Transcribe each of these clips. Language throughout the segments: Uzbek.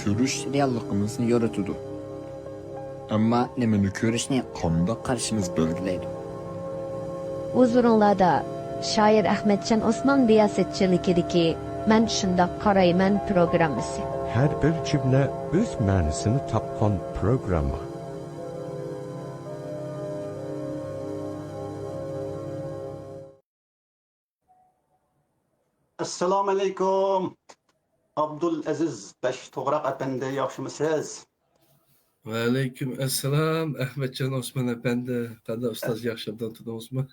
Körüş reallıqımızı yaratıdı. Ama nemeni körüşne qanda qarşımız belgileydi. Huzurunlarda şair Ahmetcan Osman riyasetçilikideki "Men şundaq qarayman" programmasi. Her bir cümle öz ma'nisini tapqan programma. Assalomu alaykum. Abdulaziz To'g'raq apandi, yaxshimisiz? Ve aleyküm esselam Ahmetcan Osman Efendi. Qanday ustoz yaxshi obdan tudingizmi?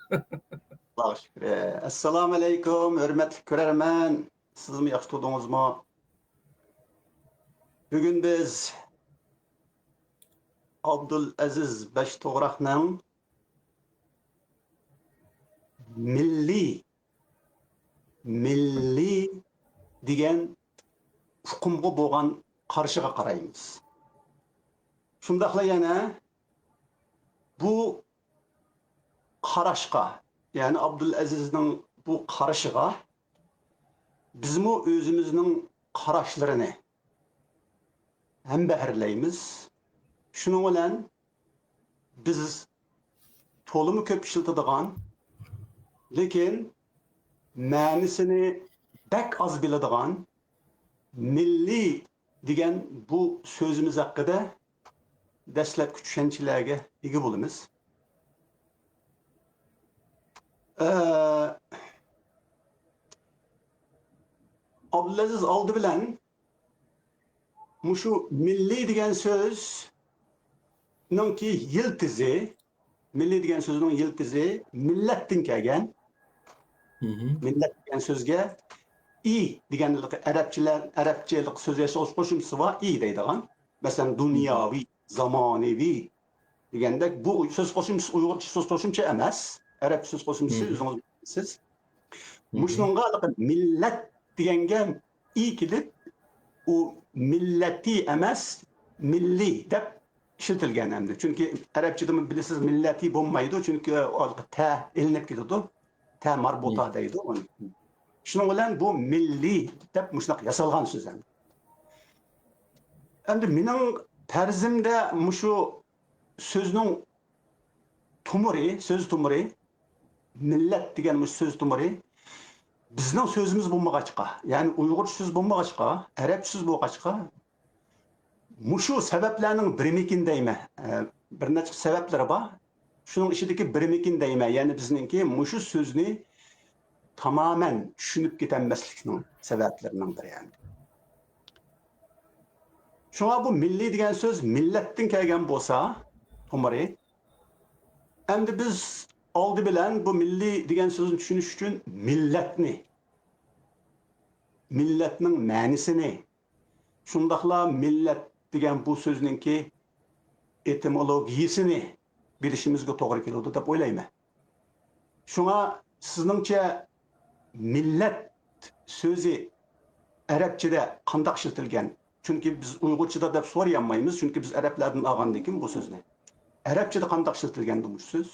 Allohga shukr. Assalomu alaykum, hurmatli ko'rarman. Sizmi yaxshi turdingizmi? Bugun biz Abdulaziz To'g'raqning milliy degan hukmga bo'lgan qarshiga qaraymiz. Shundaqla yana bu qarashqa, ya'ni Abdulazizning bu qarashiga bizmi o'zimizning qarashlarini ham bahrlaymiz. Shuning bilan biz to'limi ko'p ishlatadigan, lekin ma'nisini bak az biladigan milliy degan bu so'zimiz haqida dastlabki tushunchalarga ega bo'lamiz. Abdulaziz oldi bilan mushu milliy degan so'zningki yiltizi, milliy degan so'zning yiltizi millatdan kelgan. Millat degan so'zga i degan arabchalik so'z qo'shimchasi bor, i deydigan. Masalan, dunyoviy, zamonaviy degandek bu so'z qo'shimchasi uyg'urcha so'z qo'shimcha emas. Arab so'z qo'shimchasi o'zingiz bilasiz. Mushunga millat deganga i kelib u millati emas, milliy deb ishlatilgan hamda. Chunki arabchada bilasiz millati bo'lmaydi, chunki ta ilinib ketadi. Ta marbuta deydi uni. Shuning bilan bu milliy deb mushunaqa yasalgan so'z ham. Endi mening tarzimda mushu so'zning so'z tumuri, millat degan so'z tumuri bizning so'zimiz bo'lmag'achqa, ya'ni uyg'ur so'z bo'lmag'achqa, arab so'z bo'lg'achqa, mushu sabablarning birimikin deyman. Bir necha sabablari bor. Shuning ichidagi birimikin deyman. Ya'ni bizningki mushu so'zni tamamen tushunib ketanmaslikning sabablarining biri yani. Shunga bu milliy degan so'z millatdan kelgan bo'lsa, tumuri, endi biz oldi bilan bu milliy degan so'zni tushunish uchun millatning ma'nisini, shundaqla millat degan bu so'zningki etimologiyasini bilishimizga to'g'ri keladi deb o'ylayman. Shunga sizningcha millat so'zi arabchada qanday ishlatilgan? Chunki biz uyg'urchada deb so'rayolmaymiz, chunki biz arablardan olgandan keyin bu so'zni. Arabchada qanday ishlatilgan bu so'z?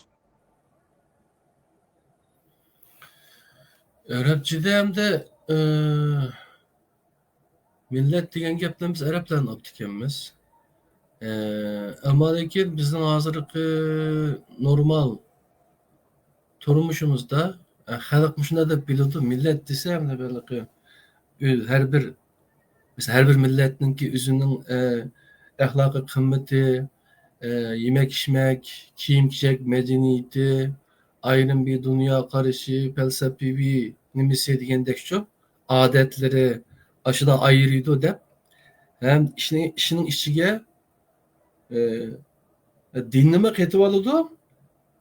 Arabchada ham de millat degan gapdan biz arablarni olib ekanmiz. Ammo lekin bizning hozirgi normal turmushimizda xalq shunday deb biladi, millat desa ham balki her bir millatninki o'zining axloqiy qimmati, yemek içmek, kiyim-kechak medeniyeti, ayrim bir dünya qarashi, felsefi nimasi degandekcha odatlari aşıda ayırıydı deb hem işinin ichiga dinni ketib oladi,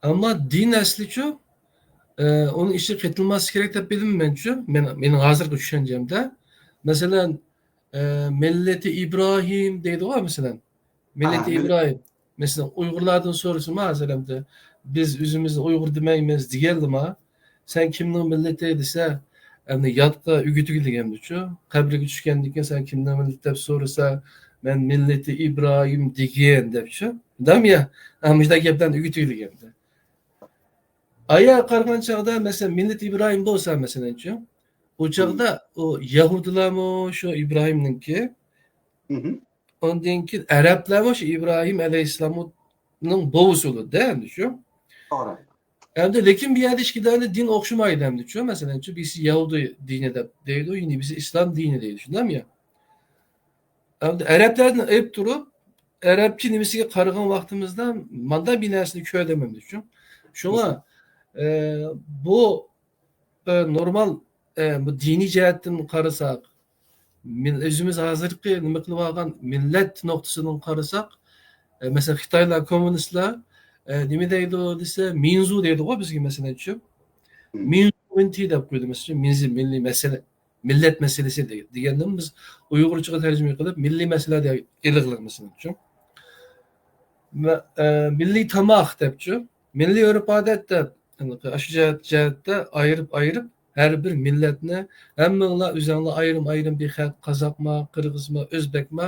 ammo din aslichu onun işi ketilmesi gerek deb bildim menchu. Mening hozirgi tushunchamda masalan milleti İbrahim deydi o mesela. Milleti İbrahim. Mesela Uygurlardan sorusu mazelemde biz özümüzü Uygur demeyimiz diyelim ha. Sen kimden milleti dese yani yatta ügütü degemdi şu. Kabre düşkendikken sen kimden milleti dep sorsa ben milleti İbrahim diyen dep şu. Değil mi ya? Ama işte gepten ügütü degemdi. Ayağa kargan çağda mesela millet İbrahim de olsa mesela o çağda o Yahudiler mi şu İbrahim'ninki ondan keyin Arablar şu İbrahim Aleyhisselam'ın bovusu değil mi şu? Doğru. Hem de lekin bir yerde iki tane din okşumaydı hem de şu. Mesela şu birisi Yahudi dini de değil o yine birisi İslam dini değil. Şundan mı ya? Hem de Araplardan hep durup Arapçı nimisiga qaragan vaqtimizda manda bir narsani ko'rdim düşün. Şuna bu normal bu dini jihatdan qarasak, o'zimiz hozirgi nima qilib olgan millat nuqtasidan qarasak, mesela Xitoylar kommunistlar nima deydi desa, minzu deydi-ku bizga masalan shu. Minzu deb qo'ydi masalan, milliy masala, millat masalasi deganda biz Uyg'urchaga tarjima qilib milliy masala deb ilg'liq masalan shu. Milliy tamoq debchi, milliy urf-odat deb shu jihatda ayirib har bir millatni hammanglar o'zinglar ayrim bir xalq, qozoqma, qirg'izma, o'zbekma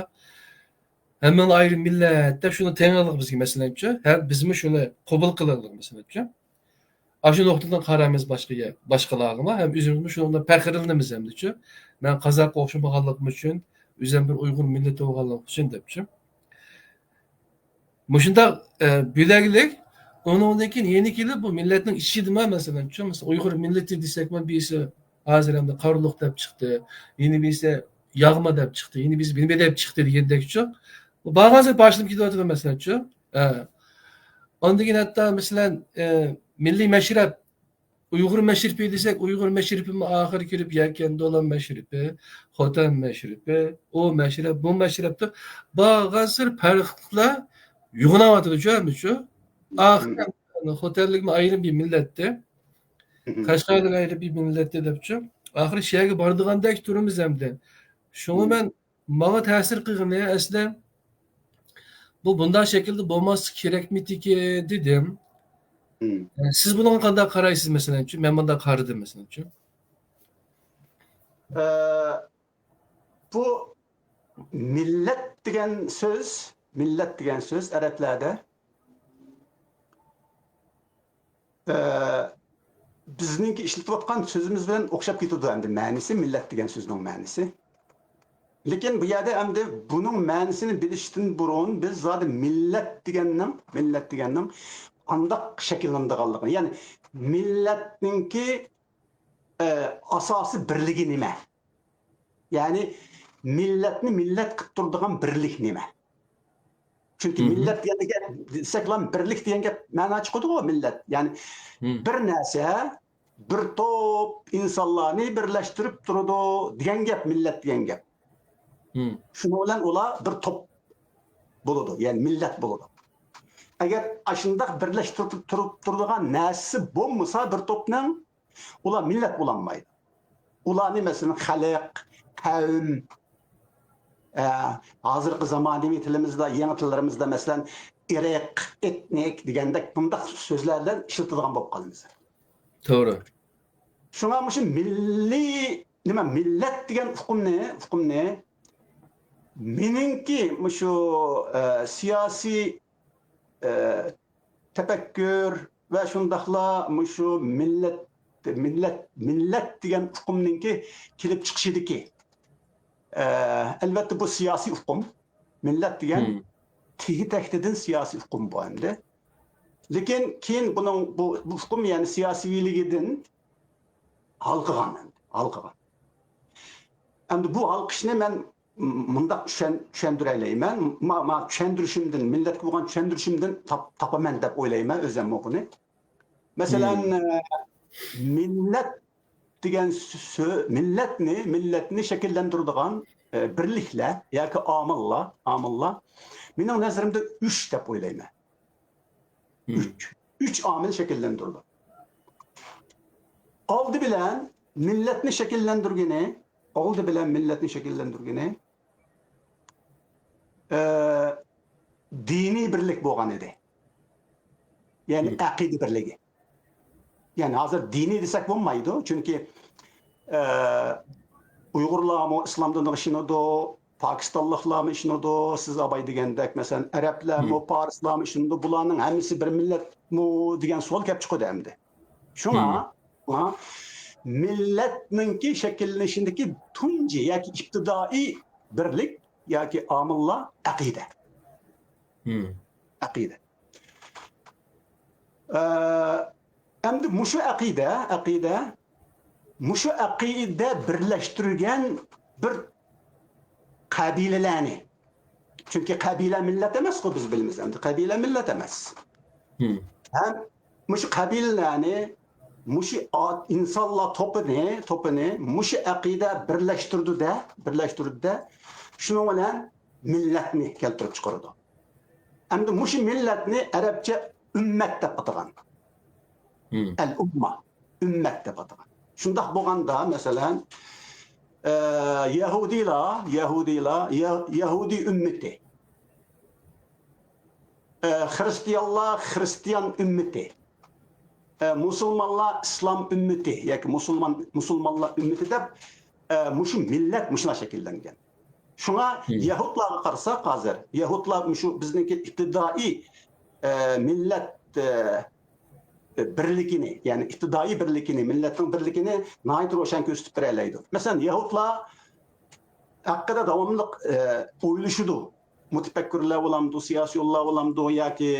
hammanglar ayrim millat deb shuni tenglik bizga masalanchi, har bizmi shuni qabul qilaylik masalanchi. Shu nuqtadan qaraymiz boshqalarga ham o'zimizni shundan faxrlanamiz hamdichi. Men qozoqqa o'xshamaganligim uchun, o'zim bir Uyg'ur millati bo'lganligim uchun debchi. Mushunda bo'laglik ondan keyin yeni kelib bu millatning ichidimi masalan shu mesela Uyg'ur millati desakmi birisi hozir hamda qarliq deb chiqdi, yeni birisi yog'ma deb chiqdi, yeni birisi nima deb chiqdi degandekchi. Bu ba'zi boshlanib ketyapti masalan shu. Ondan keyin hatto masalan milliy mashrab Uyg'ur mashribi desak, Uyg'ur mashribimi oxir kirib yakan dolan mashribi, xotan mashribi, o mashrab, bu mashrabda ba'zi farqlar yo'g'onayotir shu. Xotanlikmi ayrim bir millatda, Qashqarlik ayrim bir millatda debchi. Oxiri shu yerga bordigandek turimiz hamda. Shuni men menga ta'sir qilgani aslan bu bunday shaklda bo'lmasi kerakmidiki dedim. Siz bunga qanday qaraysiz masalanchi? Men bunday qaradim masalanchi. Bu millat degan so'z Arablarda bizningki ishlatayotgan so'zimiz bilan o'xshab ketadi endi ma'nisi, millat degan so'zning ma'nisi. Lekin bu yerda endi buning ma'nisini bilishdan burun biz zodi millat deganning qandaq shakllanganligini, ya'ni millatningki asosi birligi nima? Ya'ni millatni millat qilib turadigan birlik nima? Chunki millat deganda desaklam birlik degan gap ma'no chiqadi-ku millat. Ya'ni bir narsa, bir to'p insonlarni birlashtirib turadi degan gap millat degan gap. Shuni bilan ular bir to'p bo'ladi, ya'ni millat bo'ladi. Agar ashundaq birlashtirib turadigan narsa bo'lmasa bir to'pning ular millat bo'lolmaydi. Ularni masalan xalq, qavm, hozirgi zamonaviy tilimizda, yangi tillarimizda masalan irq, etnik degandek bunday so'zlardan ishlatadigan bo'lib qolamiz. To'g'ri. Shunga shu milliy millat degan hukmni meningki shu siyosiy tafakkur va shundaqla shu millat degan hukmninki kelib chiqishidiki albatta bu siyosiy hukm, millat degan tahtidan siyosiy hukm bu endi. Lekin keyin buning bu hukm ya'ni siyosiyligidan halqıgan. Endi bu halqishni men bunda tushundirayman. Ma tushundirishimdan, millatga bo'lgan tushundirishimdan topaman deb o'ylayman o'zim buni. Masalan, millat degan so'z millatni shakllantiradigan birliklar yoki omillar mening nazarimda 3 deb o'ylayman. 3 omil shakllantirdi. Oldi bilan millatni shakllantirgani diniy birlik bo'lgan edi. Ya'ni aqida birligi. Yani hazır dini desek bo'lmaydi, chunki Uyg'urlarmi islomdan ishonadi, Pokistonliklarmi ishonadi, siz abay degandek, masalan, Arablarmi, Farslarmi ishonadi, bularning hammasi bir millatmi degan savol kelib chiqadi endi. Shunga millatningki shakllanishindagi tunji yoki ibtidoiy birlik yoki omillar aqida. Aqida. Endi mushu aqida birlashtirgan bir qabilalarni. Çünkü qabila millat emas ku biz bilimiz endi. Qabila millat emas. Hem mushu qabilalarni, mushu insonlar topini mushu aqida birlashtirdi-da, shuning bilan millatni keltirib chiqardi. Endi mushu millatni arabcha ummat deb atagan. El-umma, ummat deb atagan. Shundoq bo'lganda, masalan, Yahudi ümmeti. Hristiyanlar Hristiyan ümmeti. Musulmonlar islom ümmeti yoki musulmonlar ümmeti deb mushu millat mushuna shakllangan. Shunga Yahudlarga qarasak hozir, Yahudlar mushu bizniki ibtidoiy millat birligini, yani ibtidoiy birligini, millatning birligini nayt ro'shan ko'rsatib beraydi. Masalan, Yahudlar haqida davomli o'ylashidi. Mutafakkirlar bo'lamdi, siyosiyonlar bo'lamdi yoki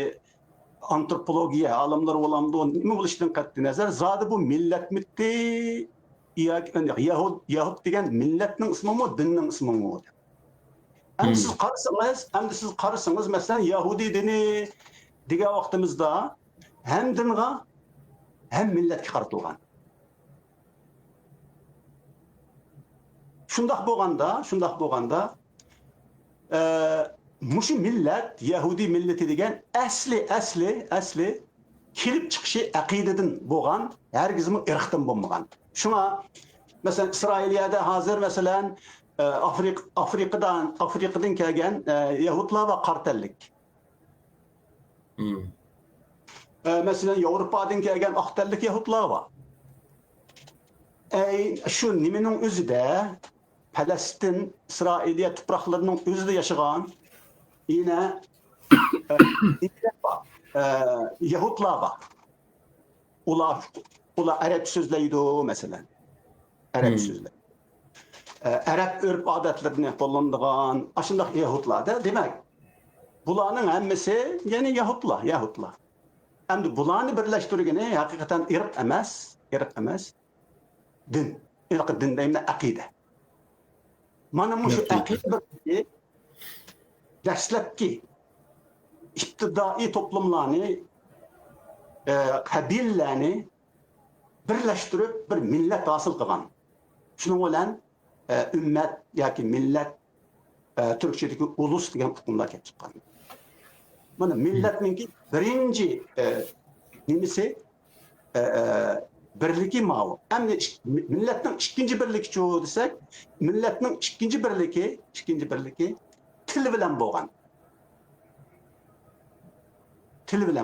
antropologiya olimlar bo'lamdi. Nima bo'lishidan qat'iy nazar, zodi bu millatmidi yoki Yahud degan millatning ismimi, dinning ismimi? Endi siz qarasangiz, masalan, Yahudi dini degan vaqtimizda hem dinga hem millatga qaratilgan. Shundoq bo'lganda, mushu millat, Yahudi millati degan asli kelib chiqishi aqidadan bo'lgan, hargizmi irqdan bo'lmagan. Shunga masalan Isroiliyada hozir masalan Afrikadan kelgan Yahudlar va qartallik. Mesela Avrupa'dan kelgan aqtallik Yahudlar var. Şu nimenin özüde Palestin, İsrailiye topraklarının özüde yaşayan yine Yahudlar var. Ular Arap sözleydi mesela. Arap sözleydi. Arap örf adetlerini kullandıgan aşındaq Yahudlar da demek. Bularning hammasi yani Yahudlar. Endi bularni birlashtirgani haqiqatan irq emas. Din. Irq din deyman, aqida. Mana mushu aqida birligi dastlabki ibtidoiy to'plamlarni, qabilalarni birlashtirib bir millat hosil qilgan. Shuning bilan ummat yoki millat Türkçedeki ulus degan hukmlar kelib chiqqan. Mana millatninki birinchi nimasi birligi ma'lum. Endi millatning ikkinchi birligi chu desak, millatning ikkinchi birligi til bilan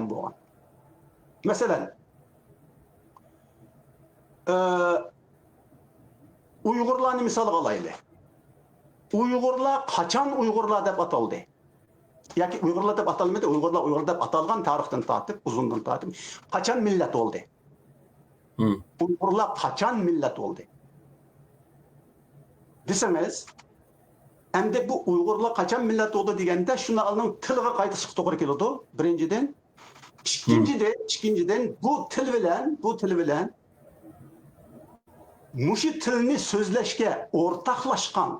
bo'lgan. Masalan, Uyg'urlarni misol olaylik. Uyg'urlar qachon Uyg'urlar deb ataldi? Yoki Uyg'urlar deb atalmadi, Uyg'urlar deb atalgan tarixdan tortib, uzundan tortib, qachon millat bo'ldi? Uyg'urlar qachon millat bo'ldi? Desangiz, endi bu Uyg'urlar qachon millat bo'ldi deganda shunlarning tiliga qaytishga to'g'ri keladi. Birinchidan, ikkinchidan bu til bilan mushu tilni so'zlashga o'rtoqlashgan,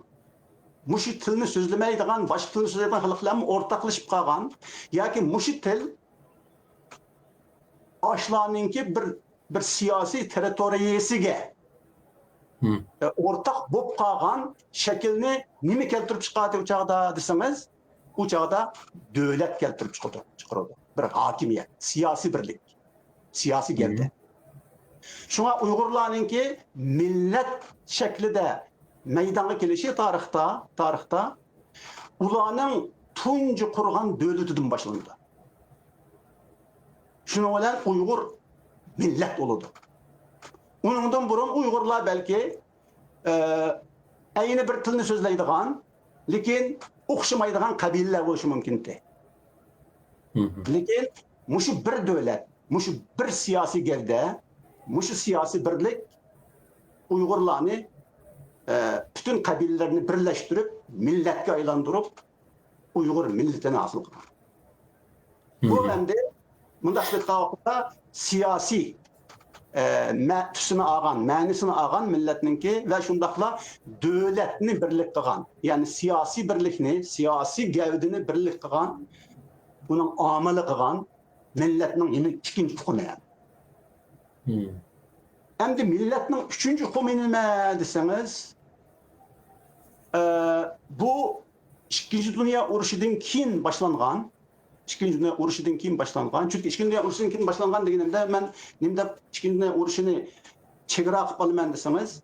mushu tilni so'zlamaydigan, boshqa tilni so'zlaydigan xalqlarni o'rtoqlashib qolgan yoki mushu til oshlarninki bir siyosiy territoriyasiga o'rtoq bo'lib qolgan shaklni nima keltirib chiqadi u chog'da desangiz, u chog'da davlat keltirib chiqaradi. Bir hokimiyat, siyosiy birlik, siyosiy gavda. Shunga Uyg'urlarninki millat shaklida maydonga kelishi tarixda ularning tunji qurgan davlatidan boshlandi. Shuning bilan Uyg'ur millat bo'ladi. Undan burun Uyg'urlar balki ayni bir tilni so'zlaydigan, lekin o'xshamaydigan qabilalar bo'lishi mumkin edi. Lekin mushu bir davlat, mushu bir siyosiy gavda, mushu siyosiy birlik Uyg'urlarni bütün kabilelerini birleştirip milletke aylandırıp Uygur milletini asıl kılgan. Bu hem de mundaqlık vaqtda siyasi tüsünü ağan, mənisini ağan milletninki ve şundaqla dövletini birlik kılgan. Yani siyasi birlikni, siyasi gevdini birlik kılgan, bunun ameli kılgan milletinin yine ikinci tukumu yani. Hem de milletinin üçüncü tukumu nime deseniz, bu İkinci Dünya Uruşu'dan keyin başlangan, İkinci Dünya Uruşu'dan keyin başlangan. Çünkü İkinci Dünya Uruşu'dan keyin başlangan degenimde ben nimde İkinci Dünya Uruşu'nu çegara qıp alıman deseniz,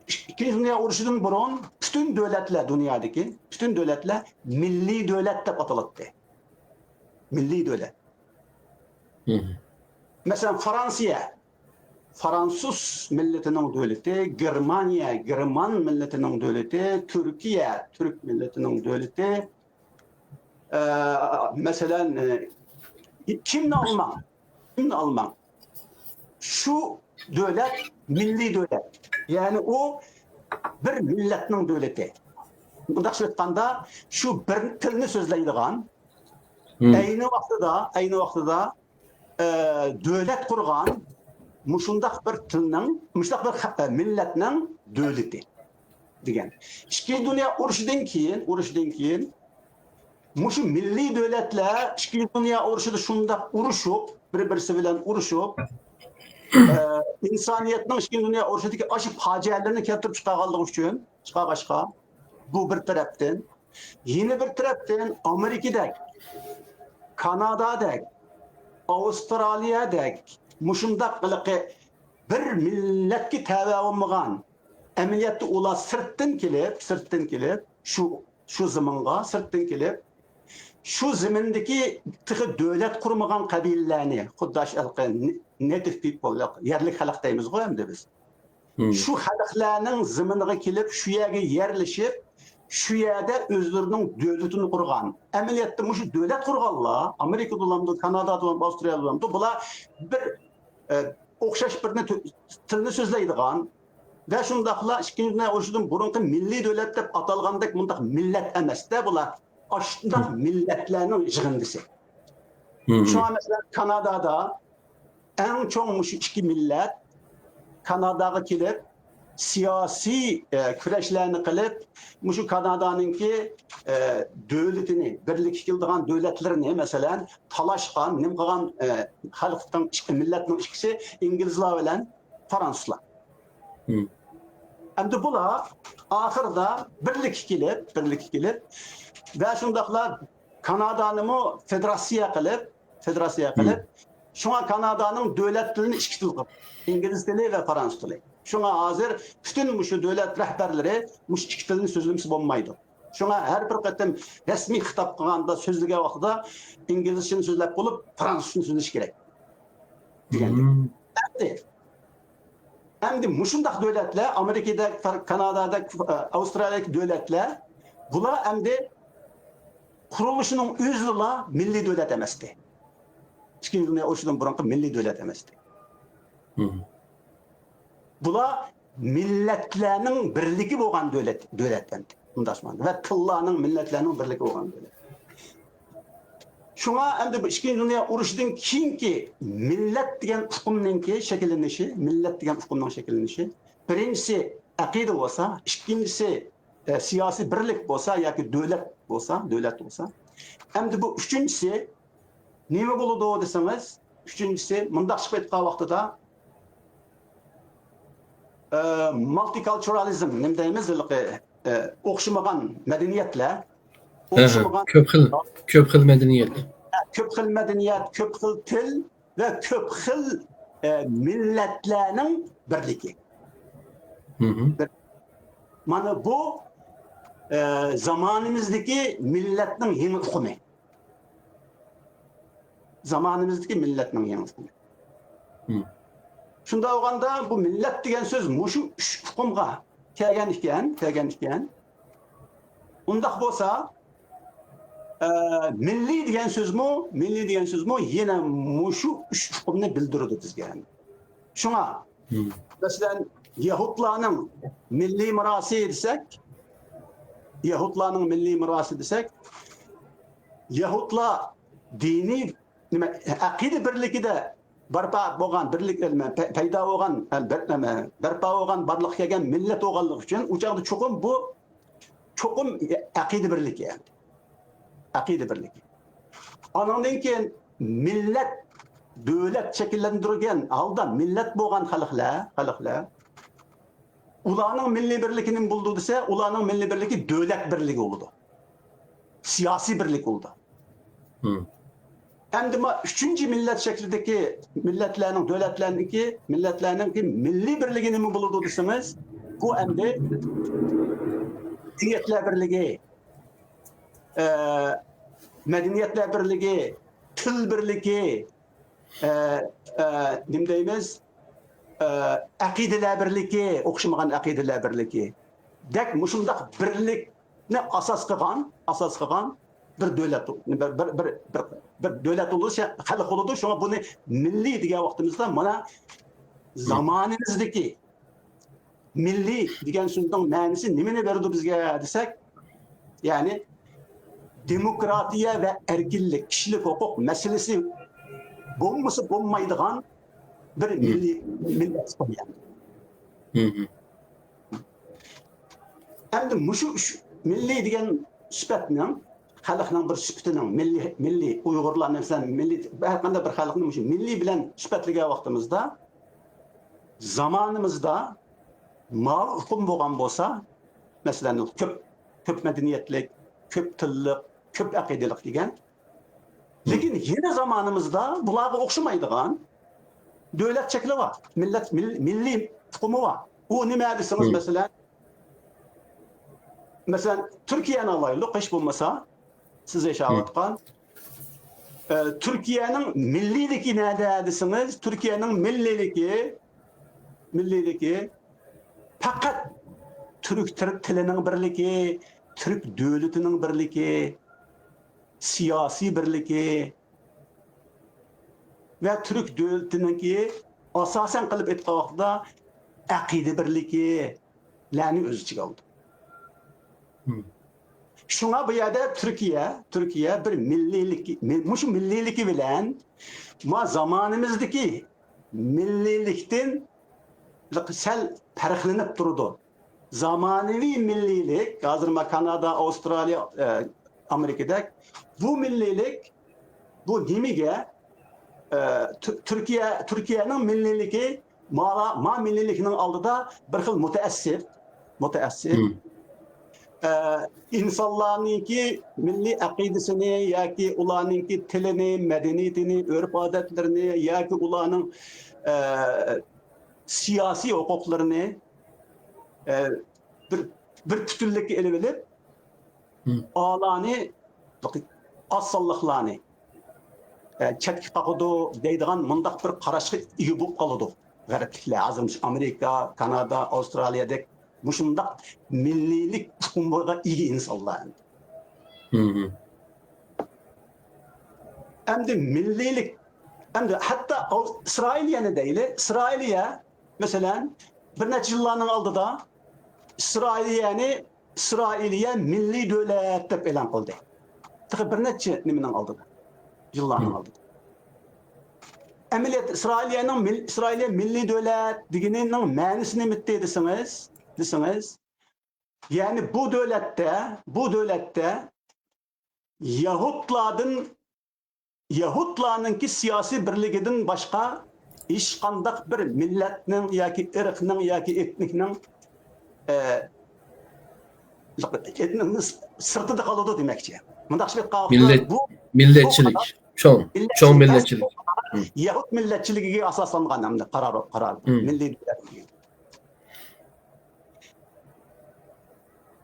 İkinci Dünya Uruşu'dan burun bütün devletler dünyadaki, bütün devletler milli devlet dep atalatdı. Milli devlet. Mesela Fransız milletinin devleti, German milletinin devleti, Türkiye, Türk milletinin devleti, mesela kimle Alman? Şu devlet milli devlet. Yani o bir milletinin devleti. Bunda söyleyende şu bir tilini sözleydiğen, aynı vaxtıda devlet kurgan, muşundaq bir tilinin, muşundaq bir milletinin devleti degen. İkinci Dünya Uruşu'dan keyin muşu milli devletler İkinci Dünya Uruşu'da şundaq uruşup, bir-birisi bilen uruşup, insaniyetin İkinci Dünya Uruşu'daki aşı facielerini keltirip çıkarganlığı üçün, bu bir taraftan, yeni bir taraftan Amerika'da, Kanada'da, Avustralya'da muşundaq bir milletki tabi olmagan emniyette ula sırttan kelip şu zamanga sırttan kelip şu zamandaki tığı devlet kurmagan kabilelerni xuddaş native people yerlik halk deymiz go hem de biz. Şu halklarning zamaniga kelip şu yerga yerleşip şu yerde özlerinin devletini kurgan. Emniyette muşu devlet kurganlar Amerika'da olamdı, Kanada'da olamdı, Avustralya'da olamdı. Bular bir okşaş birine tilini sözleydiğen ve şundaqla İkinci Dünya Uruşu'dan burunki milli devlet dep atalgandek mundaq millet emas de bular aşındaq milletlerinin yığındısı. Şu an mesela Kanada'da en çok muşu iki millet Kanada'ya kelip siyasi küreşlerini kılıp muşu Kanada'nınki devletini, birlik kıldıgan devletlerini mesela talaşkan, nim kılgan halktan milletinin ikisi İngilizler bilen Fransızlar. Hem de bular ahırda birlik kilip ve şundaqla Kanada'nı federasiya kılıp şuna Kanada'nın devlet dilini iki til kılıp İngiliz dili ve Fransız dili. Şuna hazır bütün muşu devlet rehberleri muş iki tilini sözlemesi olmaydı. Şuna her bir qatam resmi hitap qılganda sözlüge vaqtida İngilizceni sözlep bulup Fransızcını sözleş gerek. Hem de muşundaq devletler Amerika'da, Kanada'da, Avustralya'daki devletler bular hem de kuruluşunun özüla milli devlet emasdi. İkinci Dünya Uruşu'dan burunki milli devlet emasdi. Bular milletlerinin birligi bolgan devletlendi. Ve tıllarının milletlerinin birligi bolgan devlet. Şuna hem de İkinci Dünya Uruşu'dan keyinki millet degen hukumninki şekillenişi, birincisi akide olsa, ikincisi siyasi birlik olsa yoki devlet olsa, hem de bu üçüncüsü nime boludu deseniz, üçüncüsü mundaq chiqib aytgan vaqtida multiculturalizm nima deymiz, o'xshamagan madaniyatlar, Köp xil medeniyet. Köp xil medeniyet, köp xil til ve köp xil milletlerinin birligi. Mana bu zamanımızdaki milletinin yeni hukumu. Şunda olganda bu millet degen söz muşu üç hukumga kelgen iken, undaq bolsa milli degen söz mu yine muşu üç hukumni bildirdi bizge. Şuna mesela Yahudlarning milliy merosi desek, Yahudlarning milliy merosi desek, Yahudlar diniy nima aqida birligida barpo bo'lgan birlik paydo bo'lgan barpo bo'lgan barliq kelgan millat bo'lganligi uchun u chog'da cho'qim aqida birligi yani. Aqida birligi. Ondan keyin millat davlat shakllantirgan holda millat bo'lgan xalqlar ularning milliy birligining bo'ldi desa, ularning milliy birligi davlat birligi bo'ldi. Siyosiy birlik bo'ldi. Endi üçüncü millet şeklideki milletlerinin, milletlerinin milli birliği nima bo'ladi desangiz, bu endi diniyetler birligi, medeniyetler birligi, til birligi, nima deymiz, aqidalar birligi, o'xshamagan aqidalar birligi. Dek mushundaq birlikni asos qilgan bir davlat, bir davlat oluş, xalq oludu. Şuna bunu milli degan vaqtimizda mana zamonimizdagi milli degan so'zning ma'nosi nimani berdi bizga desak, ya'ni demokratiya va erkinlik, kishilik huquq masalasi bo'lmasa bo'lmaydigan bir millat yani. Endi mushu milli degan sifatning xalqning bir sifatining milliy Uyg'urlarning masalan milliy har qanday bir xalqning shu milliy bilan sifatlagan vaqtimizda zamonimizda ma'lum bo'lgan bo'lsa, masalan ko'p madaniyatlik, ko'p tillik, ko'p aqidalik degan. Lekin yeni zamonimizda bularga o'xshamaydigan davlat shakli bor, millat milliy tuxumi bor. U nima desangiz masalan Turkiyani olaylik, hech bo'lmasa siz yaşayotgan Türkiye'nin milliligi nerede desiniz? Türkiye'nin milliligi fakat Türk tilinin birligi, Türk devletinin birligi, siyasi birligi ve Türk devletininki asasen kılıp ettiği vaqtda aqida birligi lani o'z ichiga oldi. Şuna bu yerde Türkiye bir millilik, şu milliliki bilen ma zamanımızdaki millilikten sel farklanıp durdu. Zamanevi millilik, hazır Kanada, Avustralya, Amerika'da bu millilik, bu nimige Türkiye'nin milliliki ma millilikinin aldıda bir xil müteessir. İnsanlarınki milli aqidasini yoki ularninki tilini, medeniyetini, örf odatlarini yoki ularning siyosiy huquqlarini bir bütünlükka elib olib, olani osonliqlarni chetga qoqidi deydigan mundaq bir qarashga ega bo'lib qoladi. G'arbliklar, hozir Amerika, Kanada, Avstraliyadek Muşundaq millilik tuxumuga ega insonlar. Endi millilik, endi hatta İsrailiyani deyli, İsrailiya mesela bir necha yillarning oldida İsrailiya milliy davlat deb e'lon qildi. Bir necha nimaning oldida, yillarning oldida. Amaliyot İsrailiya milliy davlat deganining ma'nosi nima desangiz, yani bu devlette Yahudlarninki siyasi birligidan başka hech qanday bir millatning yoki irqning yoki etnikning sirtida qoladi demakchi. Bundaq bu milletçilik, çoğun milletçilik. Yahud milletçiligiga asoslangan hamda qaror milliy davlat.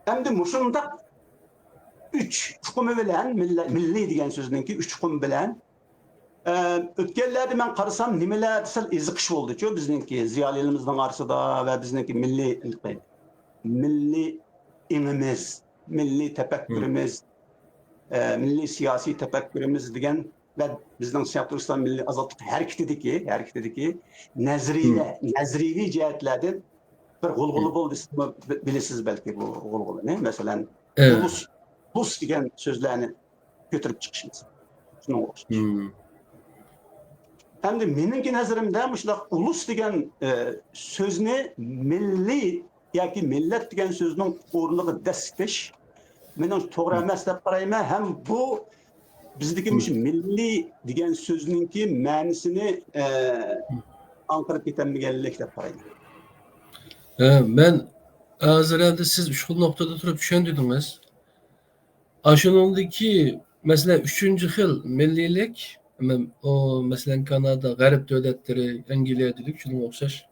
Hem de mushundaq üç hukumi bilen milli degan so'zninki üç hukumi bilen o'tganlarda men qarasam nimalar sal eziqish bo'ldi-ku bizningki ziyolilarimizning orasida va bizningki milliy ingimiz, milliy tafakkurimiz, milliy siyosiy tafakkurimiz degan va bizning Siyosat milliy ozodlik harakatidagi nazriy jihatlardan bir gulgulu bol desem bilesiz belki bu gulgulu ne? Mesela Evet. ulus degan sözlerini götürüp çıkışımız. Şuna uğraşmış. Hem de menimki nazarimda muşlaq ulus degan sözni milli yoki millat degan so'zning o'rniga desitish mening to'g'ri emas deb qarayman. Hem bu bizdeki milli degan so'zningki ma'nisini anqirib ketolmaganlik deb qarayman. Ben hazır herhalde siz şu noktada durup düşündünüz. Aşınondaki mesela üçüncü yıl millilik o mesela Kanada, Garip devletleri, İngiltere dedik, şuna okşaş.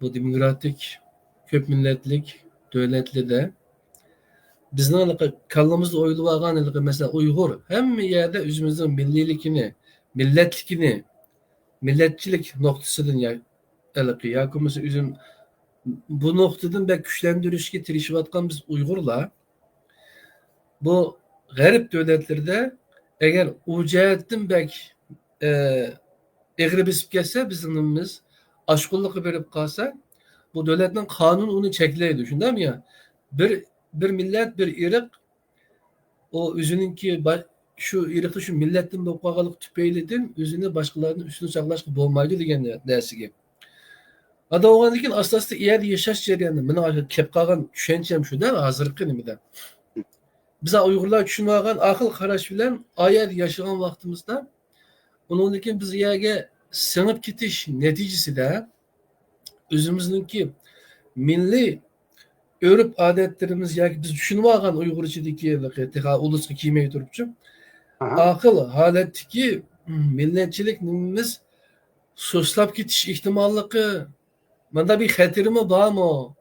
Bu demokratik, köp milletlik devletli de bizden kallamızda oyluğan mesela Uygur hem yerde özümüzün millilikini, milletlikini, milletçilik noktasından ya mesela üzüm bu noktadan belki güçlendirişki tirişivatkan biz Uygurlar bu garip devletlerde eğer ucayetten belki eğri bisip gelse bizimimiz aşkullığı verip kalsa bu devletten kanun onu çekleydi. Düşündün mü ya? Bir millet, bir ırk o üzününki şu ırkı şu milletin bu kagalık tüpeylidin üzünü başkalarının üstünü çaklaşkı bulmaydı diyen dersi gibi. Ada oğlan dikin aslasında yer yaşaş ceryanı. Bana kep kalan düşüncem şu da hazırlıklı mi de. Bize Uygurlar düşünmüyorken akıl karaş bilen ayet yaşayan vaktimizde onun için biz yerge sınıp gitiş neticesi de özümüzdeki milli örüp adetlerimiz ya biz düşünmüyorken Uygur içindeki uluslu kiymeyi durupçu akıl haletteki milletçilikimiz soslap gitiş ihtimallıkı bana bir hatırımı var mı?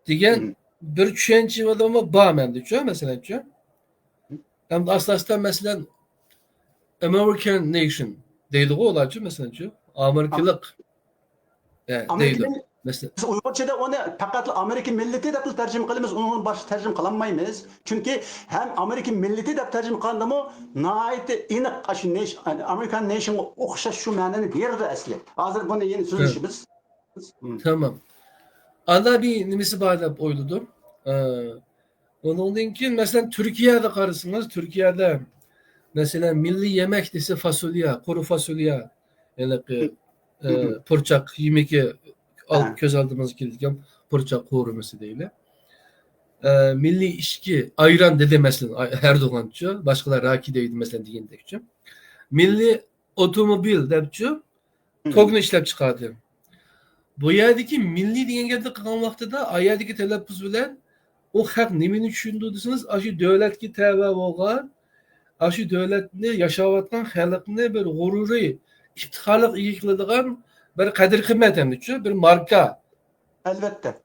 Diyen bir düşünce var ama var mı? Mesela hem de asla mesela American Nation değil o olay mesela Amerikalık değil. Mesela Biz Uygurca'da onu fakat Amerikan milleti de tercüme kılımız, onun baş tercüme kılamayız. Çünkü hem Amerikan milleti de tercüme kılındı mı, nahayet inek aşı American Nation'a okşaş şu mananı verdi asli. Hazır bunu yeni sözleşimiz. Tamam. Ana bir nimisi bağlayıp oyludum. Onun için mesela Türkiye'de karısınız. Türkiye'de mesela milli yemek dese fasulye, kuru fasulye, yani pırçak yemek köz aldığımız kilitken pırçak koruması değil. Milli içki, ayran dedi mesela Erdoğan'cı, başkaları rakideydi mesela diyendekçi. Milli otomobil depçi, tognu işlep çıkardı. Bu yerdeki milli diyen geldi kalan vakti da ayardaki telaffuz bilen o hak nemini düşündürdünüz, aşı devletki tevbe olgan, aşı devletni yaşavatkan halkını bir gururi, iftiharlık yıkıldığın bir kadir kıymet emdiçi, bir marka. Elbette.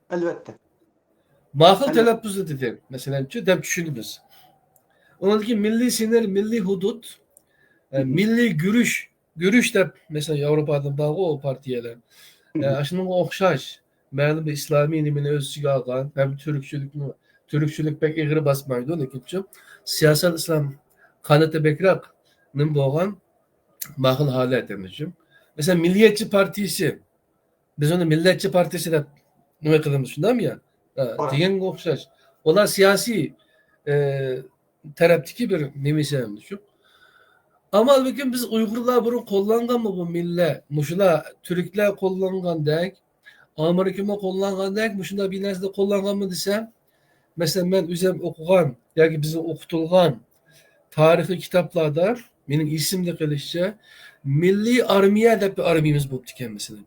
Makul telaffuz dedi mesela dep düşündünüz. Onunki milli sinir, milli hudut, milli görüş de mesela Avrupa'dan bağı o partiyeler. Aşının okşaş, məlum bir İslami inimini özüge algan, hem Türkçülük pek eğri basmaydı o nekipçi. Siyasal İslam kanıtı bekrak'nın boğan makul hali etemizcim. Mesela Milliyetçi Partisi, biz onu Milletçi Partisi de ne kılımız şundan ya? Diyen okşaş. Ola siyasi taraftaki bir nimisiyemizcim. Ama bugün biz Uygurlar bunu kullangan mı bu millet? Muşula Türkler kullangan dek, Amerika'ma kullangan dek, muşula bir nesde kullangan mı desem, mesela ben üzem okugan, ya ki bizim okutulgan tarihi kitaplarda benim isimde kalışça Milli Armiye de bir armimiz bu diken mesela.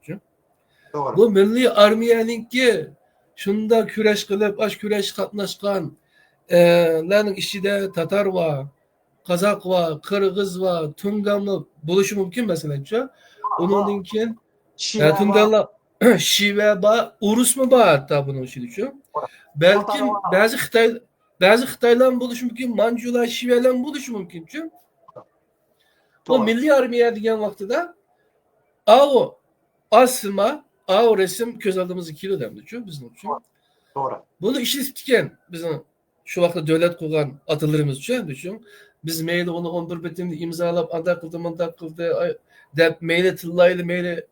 Doğru. Bu Milli Armiye'nin ki şunda küreş kılıp, aş küreş katnaşkan, lerin işide Tatar var, Kazak var, Kırgız var, Tungamlı buluşu mümkün mesela. Onun için Tungalı Şive var, Urus mu var hatta bunun için. Belki bazı Xitaylan buluşu mümkün, Mancular, Şive'len buluşu mümkün. O milli armiye diyen vakti de o asma, o resim köz aldığımız kilo demdi bizim için. Doğru. Bunu işitken bizim şu vakti devlet kuran atalarımız için biz maili onu 11 betimde imzalap anda kıldı dep maili tıllaylı maili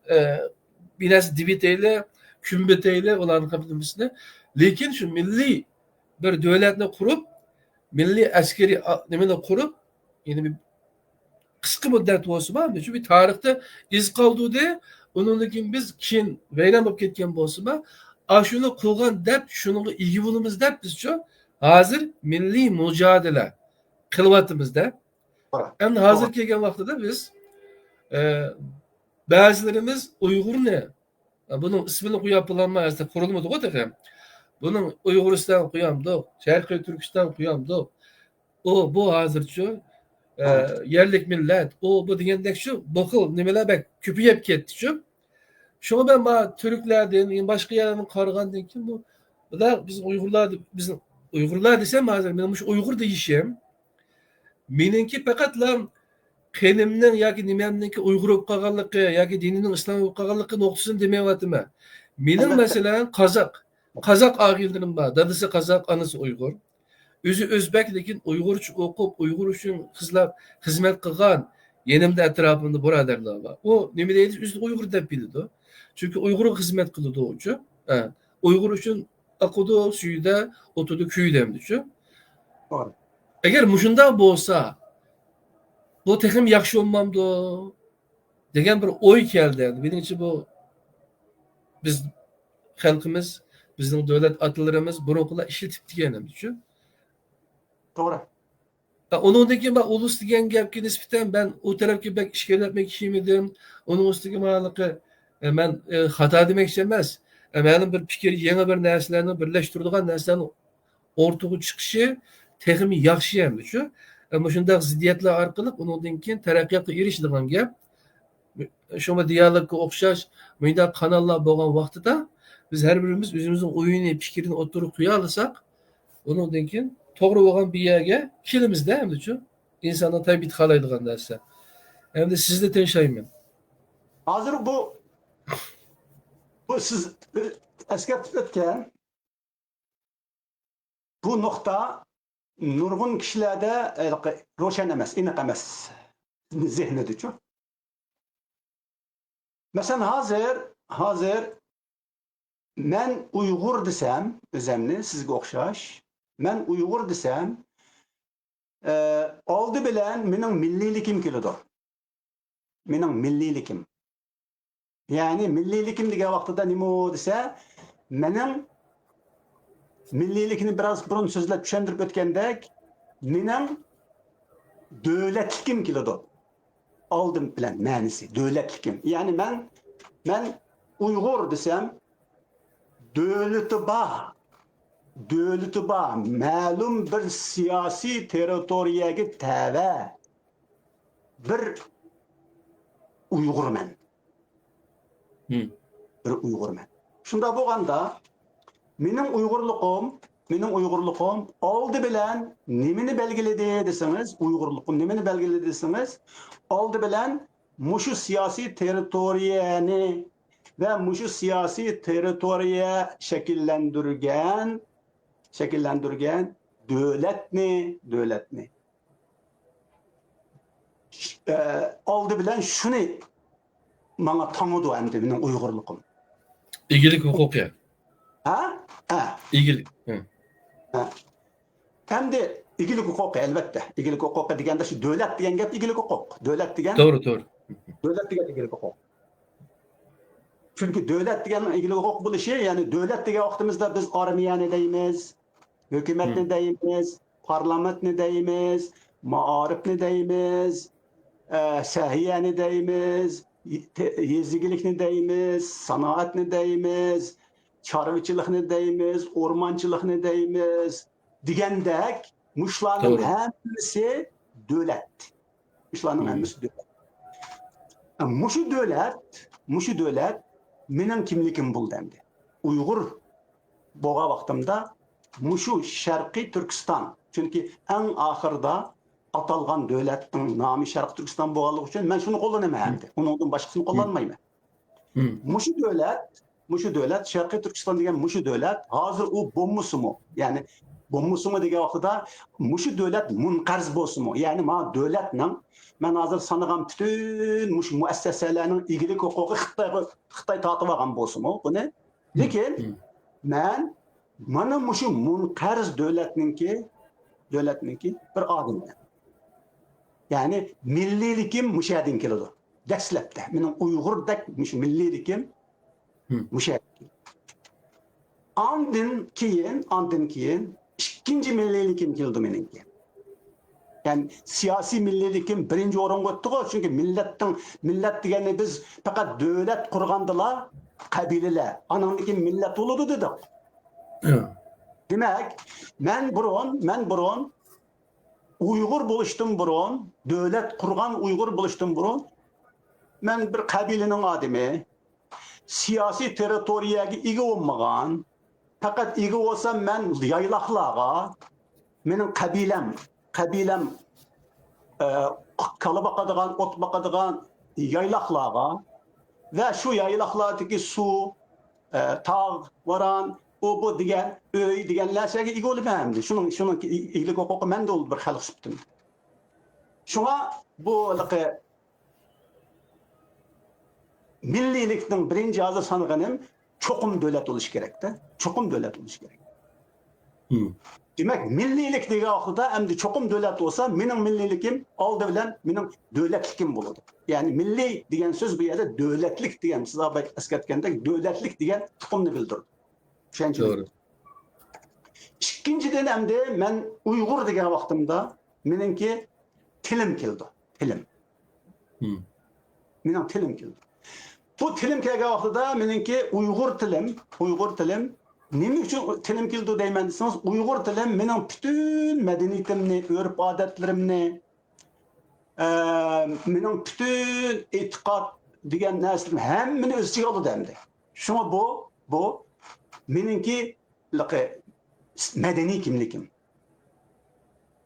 biraz diviteyle kümbeteyle olan kapitalizmine. Lekin şu milli bir devletini kurup, milli askeri nemini kurup, yani bir kısa müddet olsun var. Çünkü bir tarihte iz kaldı de, onunla biz kin veyran olup ketken olsun var. Şunu kılgan dep, şunu iyi bulumuz dep biz şu. Hazır milli mücadele kılvatımızda. Hem hazır kelgen vaxtıda biz bazılarımız Uygur ne? Bunun ismini kuyapılanma aslında kurulmadı o da. Bunun Uyguristan kuyamdı, Şarkı Türkistan kuyamdı. O bu hazırçı yerlik millet, o bu diyendek şu bakıl nimeler bek küpüyep ketdi şu. Şunu ben bana Türklerden, başka yerlerden karıgan kim bu? Bu da bizim Uygurlar desem hazır, benim şu Uygur deyişim. Meninki fakat lan kenimden yoki nimamniki Uyg'ur bo'lib qolganligi yoki dinining islom bo'lib qolganligi nuqtasini demayapman. Mening masalan qozoq og'aynilarim bor. Dadasi qozoq, anasi Uyg'ur. O'zi o'zbek lekin Uyg'urcha o'qib, Uyg'ur uchun xizmat qilgan yanimda atrofimda birodarlar bor. U nima deydi? O'zi Uyg'ur deb biladi. Chunki Uyg'ur xizmat qiladi o'chi. Uyg'ur uchun aqidi, suyda, o'tida, kuydamdi shu. Agar mushundoq bo'lsa, bu texim yaxshi olmamdı degan bir o'y keldi. Menimcha bu biz xalqimiz, bizning davlat atalarimiz burunqilar ishlatib deganimcha. To'g'ri. Ondan keyin ben ulus degan gapga nisbatan ben o tarafga bak ishkal etmoqchi edim. Onun ustiga ma'laqi men xato demoqchi emas. Mening bir fikr, yangi bir narsalarni birlashtiradigan narsalarni o'rtaga chiqishi texim yaxshi hamdi shu. Ama shunday ziddiyatlar orqali undan keyin taraqqiyotga erishadigan gap. Shunga dialogga o'xshash bunday kanallar bo'lgan vaqtida biz har birimiz o'zimizning o'yini, fikrini o'tirib qo'ya olsak, undan keyin to'g'ri bo'lgan bir yerga kelimizda hamda-chu insonning tabiat xohlaydigan narsa. Endi sizda tinchayman. Hozir bu siz eslatib o'tgan bu nuqta nurg'un kishilarda ro'shan emas, aniq emas zehnida-chu. Masalan, hozir men Uyg'ur desam, o'zimni sizga o'xshash, men Uyg'ur desam, oldi bilan mening milliylikim keladi. Mening milliylikim. Ya'ni milliylikim degan vaqtida nima desa, mening milliylikni biroz burun so'zlab tushuntirib o'tgandek, mening davlatlikim keladi. Oldim bilan ma'nisi davlatlikim. Ya'ni men Uyg'ur desam, davlati bor, ma'lum bir siyosiy territoriyaga tava bir Uyg'urman. Bir Uyg'urman. Shunda bo'lganda mening Uyg'urluqim oldi bilan nimani belgiladi desangiz, Uyg'urluqim nimani belgiladi desangiz, oldi bilan mushu siyosiy territoriyani ve mushu siyosiy territoriya shakllantirgan davlatni oldi bilan shuni menga tanıdı endi mening Uyg'urluqim. İgilik huquqi. Ha? İgilik. Endi igilik huquqi albatta. Igilik huquqi deganda shu davlat degan gap igilik huquq. Davlat degan Doğru. Davlat degan igilik huquq. Çünkü devlet degan igilik huquq bo'lishi, ya'ni davlat degan vaqtimizda biz armiyani deymiz, hukumatni deymiz, parlamentni deymiz, maarifni deymiz, sahiyani deymiz, yezgilikni deymiz, sanoatni deymiz, chorvachilikni deymiz, o'rmonchilikni deymiz degandek mushlarning hammasi davlat. Mushlarning hammasi davlat. Mushu davlat mening kimligim bo'ldi endi. Uyg'ur bo'lgan vaqtimda mushu Sharqiy Turkiston, chunki eng oxirida atalgan davlatning nomi Sharqiy Turkiston bo'lganligi uchun men shuni qo'llanaman endi. Undan boshqasini qo'llanmayman. Mushu davlat Sharqiy Turkiston degan mushu davlat hozir u bo'lmasimi? Ya'ni bo'lmasimi degan vaqtida mushu davlat munqarz bo'lsinmi? Ya'ni men davlatning men hozir sanagan bütün mushu muassasalarning igilik huquqi Xitoy tortib olgan bo'lsinmi? Buni Lekin men mana mushu munqarz davlatninki bir odimman. Ya'ni milliylikim mushadan keladi. Dastlabda mening Uyg'urdek mushu milliylikim mushadan. Andın keyin ikkinchi milliylikim keldi meningki. Yani siyasi milliylikim birinci o'ringa o'tdi. Çünkü millet degani biz faqat davlat qurgandila qabilalar. Anandaki millet bo'ladi dedik. Demek men burun Uyg'ur bo'lishdan burun, davlat qurgan Uyg'ur bo'lishdan burun men bir qabilaning odami, siyasi territoriyaga ega bo'lmagan, faqat ega bo'lsam men yayloqlarga, mening qabilam kala bakadigan, ot bakadigan yayloqlarga ve şu yayloqlardagi suv, tağ, varan, o bu degan, öy degan narsaga ega bo'lmayapti. Shuning eglik huquqi menda bo'ldi bir xalq sifatida. Shunga bu milliylikning birinchi azı sanaganim çoqum davlat bo'lishi kerakda. Çoqum davlat bo'lishi kerak. Demek millilik degan vaqtda endi çoqum davlat bo'lsa, mening milliylikim oldi bilan mening davlatlikim bo'ladi. Yani milliy degan so'z bu yerda davlatlik degan, siz eslatgandek davlatlik degan tuqumni bildirdi. Doğru. İkinchidan endi men Uyg'ur degan vaqtimda meningki tilim keldi. Mening tilim keldi. Bu tilim kelgan vaqtida meningki Uyg'ur tilim nima uchun tilim keldi deyman desangiz, Uyg'ur tilim mening bütün medeniyetimni, örf odatlarimni, mening bütün e'tiqod degan narsalarni hammani o'z ichiga oladi endi. Shunga bu meningki medeniy kimlikim.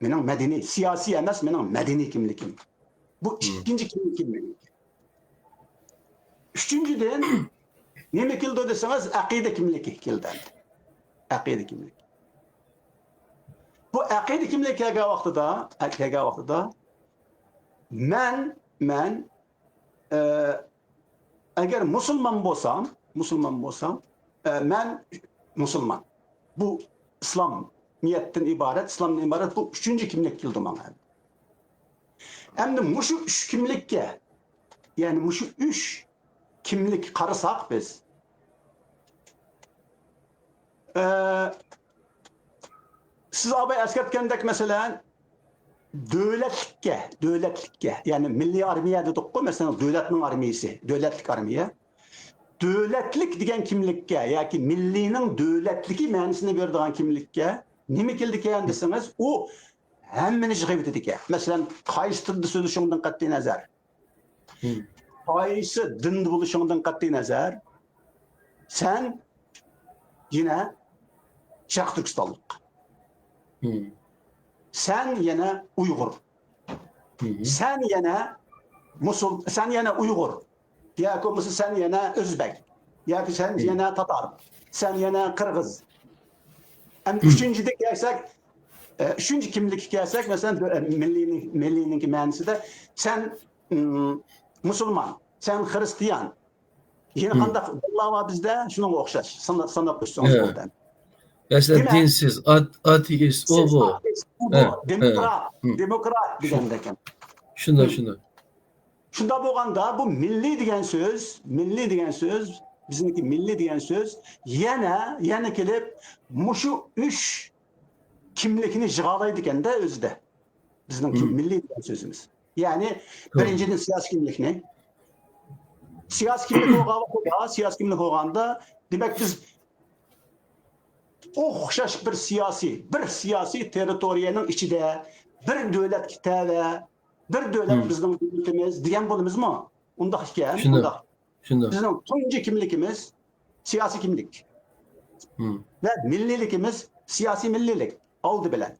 Mening medeniy, siyosiy emas, mening medeniy kimlikim. Bu ikkinchi kimlikim meningki. Üçüncüden nima keldi desangiz, aqida kimligi keldi. Aqida kimlik. Bu aqida kimlik kelgan vaqtida men agar musulmon bo'lsam, men musulmon. Bu İslam niyetden ibaret, İslamdan ibaret bu üçüncü kimlik keldi bana. Endi mushu üç kimlikka, yani mushu üç kimlik qarasak biz siz abay eskertkendek mesela devletlikke yani milli armiya dedik ko mesela devletning armiyasi, devletlik armiya. Devletlik degan kimlikka yoki milliyning devletligi ma'nosini beradigan kimlikka nima keldi ekan desangiz, u hammani yig'ib ekan. Masalan, qaysi tilda so'zlashingdan qat'iy nazar, qaysi dinda bo'lishingdan qat'iy nazar, sen yine Şarq Türkistonlik. Sen yine Uyg'ur. Sen yine sen yine Uyg'ur. Yoki sen yine O'zbek. Yoki sen yine Tatar. Sen yine Qirg'iz. Hem üçüncüde gelsek, üçüncü kimlik gelsek mesela milliyninki ma'nosida sen Müslüman, sen Hristiyan. Yine qandaq Allah var bizde şununla o'xshash. Sanab qo'ysangiz bo'ladi. Mesela dinsiz, ateist, o bu. Demokrat degandek. Şunda. Şunda bo'lganda bu milli degan so'z, bizniki milli degan so'z yana kelib mushu üç kimlikni yig'alaydi ekanda o'zida. Bizning milli degan so'zimiz. Ya'ni birinchidan siyosiy kimlikni. Siyosiy kimlik bo'lganda, demak biz o'xshash bir siyosiy territoriyaning ichida bir davlatga tava, bir davlat bizning davlatimiz degan bo'lamizmi? Undaq ekan, undaq. Bizning tunji kimligimiz siyosiy kimlik. Ve millilikimiz siyosiy millilik oldi bilan.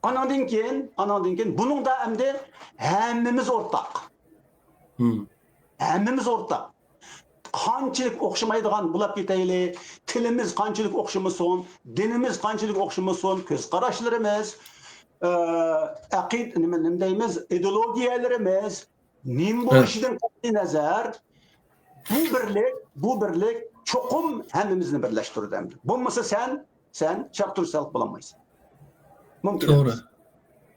Anandan keyin bunun da endi hammamiz o'rtaq. Hammamiz o'rtaq. Qanchalik o'xshamaydigan bo'lib ketayli, tilimiz qanchalik o'xshamasin, dinimiz qanchalik o'xshamasin, ko'z qarashlarimiz, nima deymiz, ideologiyalarimiz nim bo'lishidan qat'iy nazar bu birlik çokum hemimizni birleştirir endi. Bo'lmasa sen Şark Türkistalik bulamaysan. Mümkün To'g'ri. emas.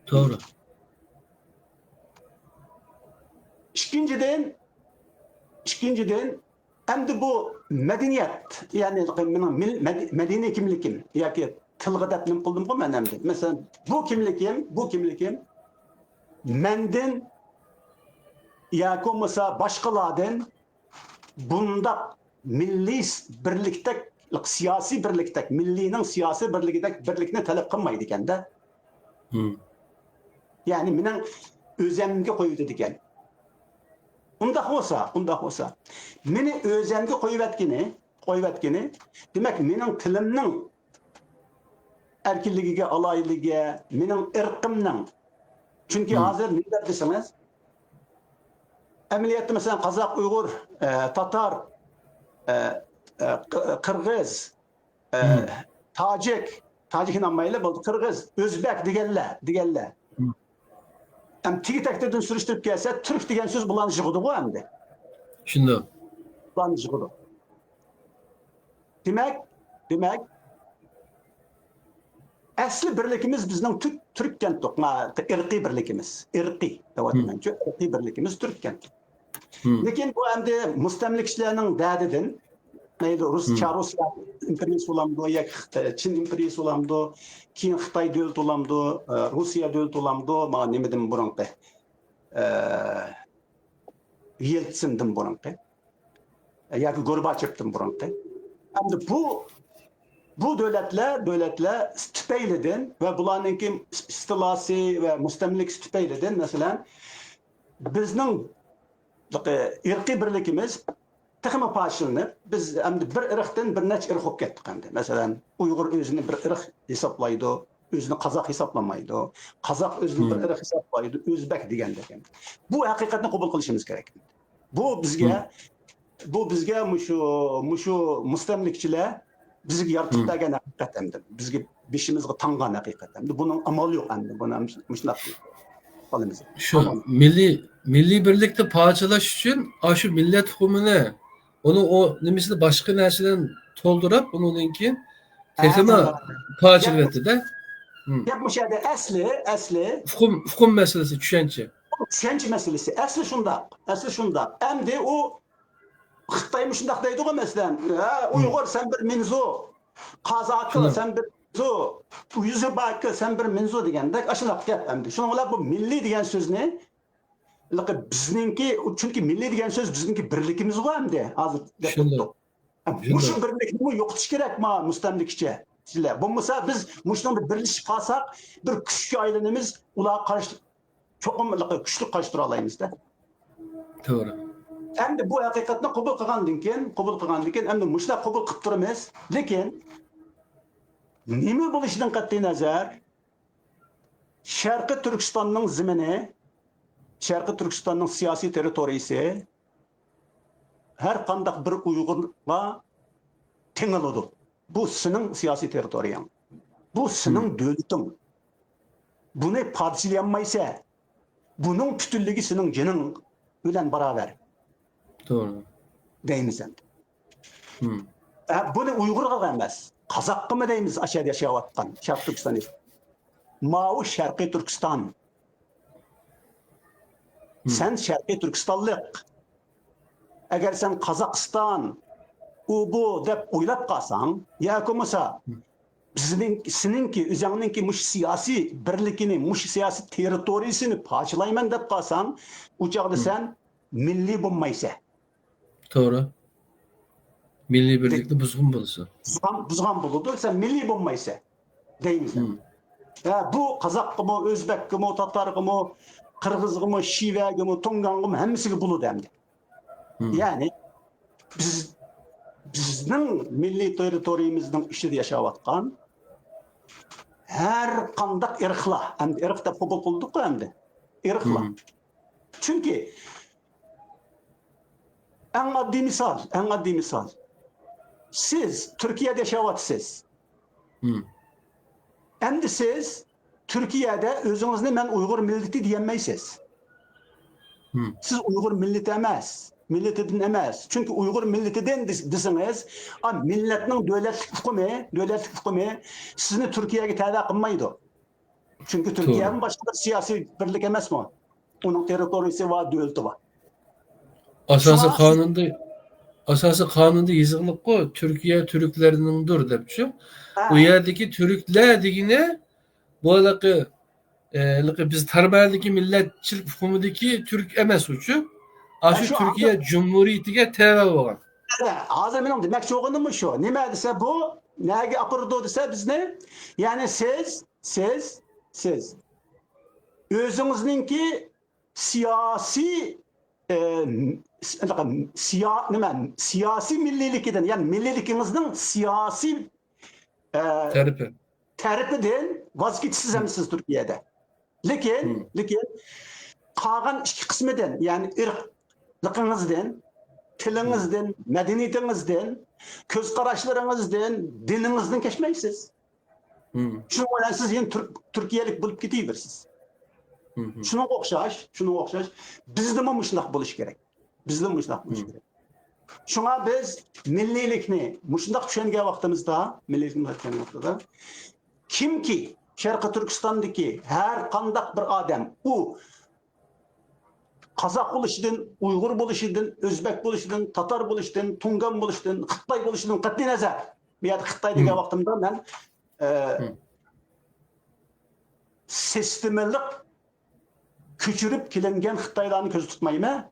To'g'ri. İkinciden endi bu medeniyet, yani mening medeniy kimlikim yoki tilga deb nim qildim-ku men endi. Masalan, bu kimlikim menden yoki bo'lmasa boshqalardan bunda milliy birlikdek, siyosiy birlikdek, milliyning siyosiy birlikni talab qilmaydi ekanda. Yani mening o'zimga qo'ydi ekan. Undaq bo'lsa, meni o'zimga qo'yvatgini, demak mening tilimning erkinligiga, aloyiligiga, mening irqimning. Chunki hozir nima desangiz, amaliyotda masalan Qozoq, Uyg'ur, Tatar, Qirg'iz, Tojik nomlayli bo'ldi, Qirg'iz, O'zbek deganlar. Hem tiki takdirden sürüştürüp gelse Türk degan söz bulan jığıdı bu hem de. Shunday. Bulan jığıdı. Demek asli birlikimiz bizning Türkken to'qma irqiy birlikimiz. Irqiy davatimizchi irqiy birlikimiz Türkken. Lekin bu endi mustamlikchilarning dadidan neydi Rus imperiyasi olamdı, Çin imperiyasi olamdı, keyin Xitoy davlati olamdı, Rusiya davlati olamdı, mana nimadan burunqi Yeltsindan burunqi yoki Gorbachevdan burunqi. Endi bu davlatlar tüpeylidan ve bularninki istilasi ve mustamlik tüpeylidan masalan bizning irqiy birlikimiz Texme paşılınıp, biz endi bir ırıqdan bir neç ırıq olub ketdik endi. Mesela Uygur özünü bir ırıq hesaplaydı, özünü Kazak hesaplamaydı, Kazak özünü bir ırıq hesaplaydı, Özbek degende. Bu hakikatini kabul kılışımız gerek. Bu bizge muşu mustamlikçiler bizge yaratıp dagen hakikat endi. Bizge beşimizge tangan hakikat endi. Bunun amalı yok endi. Buna müşnaq qalımız. Şu milli birlikte parçalaş için şu millet hukumunu onu o nimisini başka nersinden toldurup onunki tekeme parçaladı da. Yapmış yani asli Hukum meselesi düşünce. Düşünce meselesi. Asli şunda. Hem de o Xitay şundaq deydi o mesela. Uygur sen bir minzu. Kazakı sen bir minzu. Yüzbekı sen bir minzu degende aşındaq gap hem de. Şuningla bu milli degan so'zni bizninki çünkü milli degan söz bizninki birlikimiz var hem de. Hozir Muşun birlikini yo'qotish kerak ma mustamlikcha. Bo'lmasa biz muşdan bir birleşip qalsak bir kuchga aylanamiz, ular qarshi cho'qim kuchli qarshi tura olamiz da. To'g'ri. Endi bu haqiqatni qabul qilgandan keyin endi mushlar qabul qilib turamiz, lekin nima bo'lishidan qat'iy nazar Sharqiy Turkistonning zimini, Sharqiy Turkistonning siyosiy territoriyasi her qandaq bir Uyg'urga teng oladi. Bu senin siyasi territoriyan. Bu senin devletin. Bunu parçalayamaysa, bunun bütünlüğü senin canın bilen beraber. Doğru. Deyimiz endi. Bunu Uygur'a emas. Qazaqqa mı deyimiz aşağıda yaşayotgan Sharq Turkiston. Mavi Sharqiy Turkiston. Sen Sharqiy Turkistonlik. Eğer sen Kazakistan bu deb o'ylab qolsang, yoki bo'lmasa sizinki o'zingninki mush siyosiy birligini, mush siyosiy territoriyasini parchalayman deb qolsang, u chog'da sen milliy bo'lmaysan. To'g'ri. Milliy birlikni buzg'un bo'lsa. Buzg'un bo'ladi, sen milliy bo'lmaysan deymiz. Bu Qozoqqimi, O'zbekkimi, Tatargimi, Qirg'izgimi, Shivagimi, Tongangimi hammasiga bo'ladi endi. Yani bizning milliy territoriyamizning ichida yashayotgan her qandaq irqlar, endi irq deb qabul qildik-ku endi. Irqlar. Chunki eng oddiy misol. Siz Turkiyada yashayapsiz. Endi siz Turkiyada o'zingizni men Uyg'ur millati deyolmaysiz. Siz Uyg'ur millati emas. milletinden emas. Çünkü Uygur milletinden deseniz, milletinin devletlik hükümü sizni Türkiye'ye tabi kılmaydı. Çünkü Türkiye'nin başka bir siyasi birlik emas mı? Onun teritorisi var, devleti var. Asası kanunda yazılık ko Türkiye Türklerinindir depçu. O yerdeki Türkler digine bu alakı biz tarbiyadaki milletçilik hükümündeki Türk emes uçu. Aşı Türkiye Cumhuriyeti'ne terör olan. Hazır benim demek çoğunun mu şu? Ne dese bu? Neye akırdı dese biz ne? Yani siz özünüzünki siyasi siyasi millilikiden yani millilikinizin siyasi teripiden vazgeçsizsiniz Türkiye'de. Lekin kalan iki kısmeden yani ırklıkınızdan, tilinizden, medeniyetinizden, göz kararlarınızdan, dininizden geçmeysiniz. Şunu olan siz yine Türkiye'lik bulup gidiyorsunuz. Şuna okşaş, bizde mi muşnak buluş gerek? Şuna biz millilikni, muşnak düşünge vaktimizde, kim ki Şarkı Türkistan'daki her kandak bir adam, o Kazak buluşudun, Uygur buluşudun, Özbek buluşudun, Tatar buluşudun, Tungan buluşudun, Xitay buluşudun, qat'i nazar. Bir yerde Xitay degen vaktimde ben sistemelik küçürüp kilengen Xitaylarını köz tutmayayım.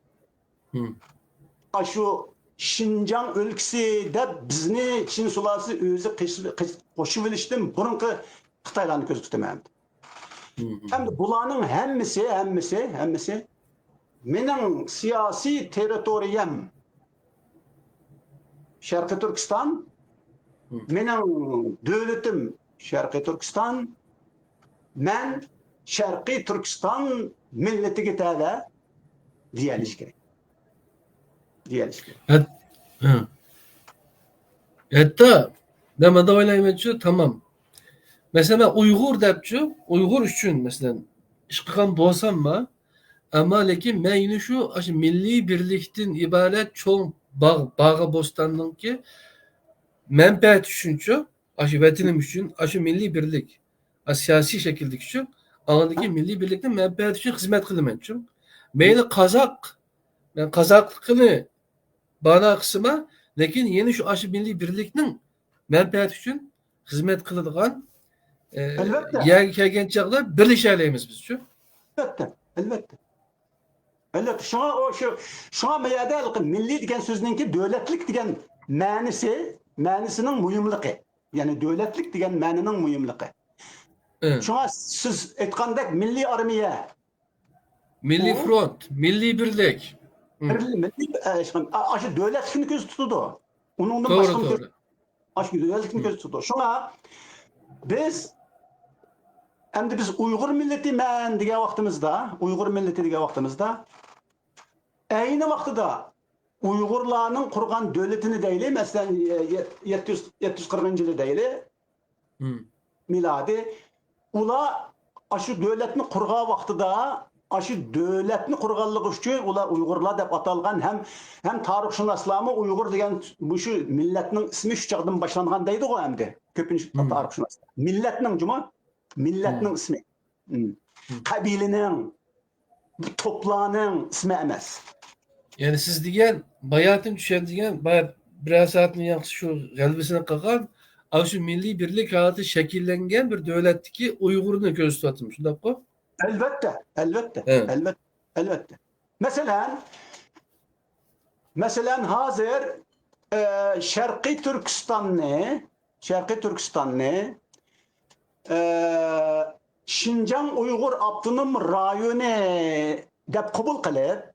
Şu Şinjan ülkesi de bizni Çin sulası özü koşu biliştim, burunki Xitaylarını köz tutmayayım. Hem de bulanın hemmisi mening siyasi teritoriyam Şarkı Türkistan, mening devletim Şarkı Türkistan, men Şarkı Türkistan milletiga tabi diyeliş gerek. Hatta ben de oylayım tamam. Mesela Uygur depçu, Uygur üçün mesela işkikan bolsam mı? Ama lekin ben yine şu milli birlikten ibaret çoğun bağı bostanın ki menfaat üçüncü, vetinim üçün, milli birlik, siyasi şekilde üçün, anladaki milli birlikten menfaat üçün hizmet kılım üçün. Ben Kazaklıkını bana kısma, lekin yeni şu milli birlikten menfaat üçün hizmet kılıdığın yer kelgen çağda birleşeyleyimiz biz şu. Elbette. Şuna meyada milli degen sözününki devletlik degen ma'nisinin muyumlığı. Yani devletlik degen ma'ninin muyumlığı. Şuna siz etkandak milli armiya, milli front, milli birlik. Aşı devletlikini göz tutudu. Onun başka aşı devletlikini göz tutudu. Şuna biz Uygur milleti men degen vaktimizde, aynı vaxtıda Uygurlarının kurgan devletini deyli, mesela 740 yılı deyli, miladi, ula aşı devletini kurgan vaxtıda, aşı devletini kurganlık üçün, ula Uygurlar dep atalgan, hem tarihşunaslamı Uygur degen bu şu milletinin ismi şu çağdan başlangan deydi o hem de, köpünç tarihşunas. Milletinin ismi. Kabilenin, toplanın ismi emas. Yani siz degen bayatın düşen degen bayat biraz saatini yaksı şu galbesine kakan şu milli birlik hayatı şekillengen bir devletteki Uygur'unu göz tutatım. Şunda ko? Elbette. Mesela hazır Şarkı Türkistan'ı Şinjan Uygur Abdunum rayonu dep kabul kılıp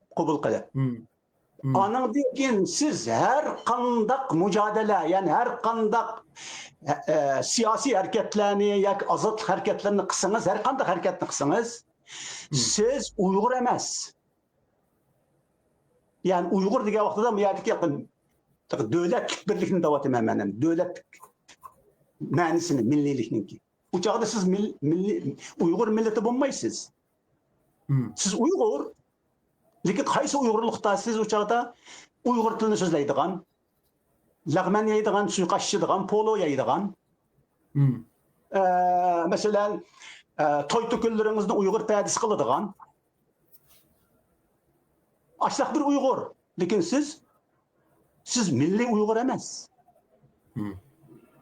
anın dekin siz her kandak mücadele yani her kandak siyasi hareketlerini yak azat hareketlerini kısınız her kandak hareketini kısınız siz Uygur emas yani Uygur degen vaktıda mıyadaki yakın devletlik birlikini davatım hemen devletlik manisini millilikninki bu çağda siz Uygur milleti bulmaysınız. Siz Uygur Lekin qaysi Uyg'urlikda siz o chaqda Uyg'ur tilini so'zlaydigan, lag'man yeydigan, suiqasd ichadigan, polo yeydigan, masalan, to'y to'kinlaringizni Uyg'ur payadisi qiladigan. Aslaq bir Uyg'ur, lekin siz milliy Uyg'ur emas.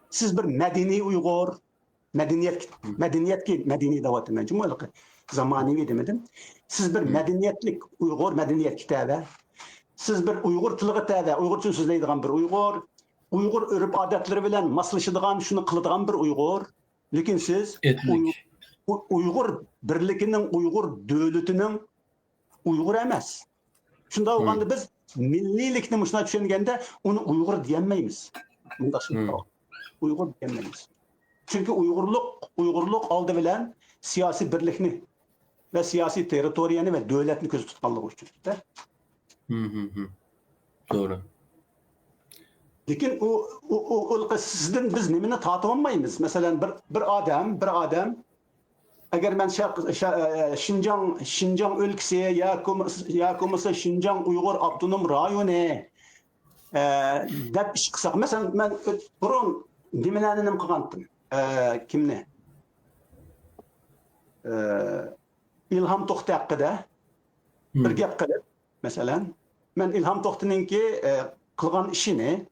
Siz bir madaniy Uyg'ur, madaniyatga madaniy da'vatman jumlaqa zamonaviy demedim. Siz bir madaniyatlik Uyg'ur, madaniyat kitabi. Siz bir Uyg'ur tiliga tabi, Uyg'urcha so'zlaydigan bir Uyg'ur, Uyg'ur urf odatlari bilan moslashadigan, shuni qiladigan bir Uyg'ur. Lekin siz Uyg'ur birligining, Uyg'ur davlatining Uyg'ur emas. Shunda bo'lganda biz milliylikni shuna tushunganda uni Uyg'ur deyolmaymiz. Bunda shunday. Uyg'ur deyolmaymiz. Chunki Uyg'urlik oldi bilan siyosiy birlikni ve siyasi territoriyani ve devletini ko'zda tutganligi uchun. Doğru. Lekin sizden biz nimani tatib olmaymiz. Mesela bir adam agar men Şinjan ülkesi ya ko'masa Şinjan Uyg'ur avtonom rayoni deb ish qilsak, mesela men burun nimalarni nim qilgandim. Kimni? İlham To'xti haqida bir gap qilib, masalan, men İlham To'xtininki qilgan ishini,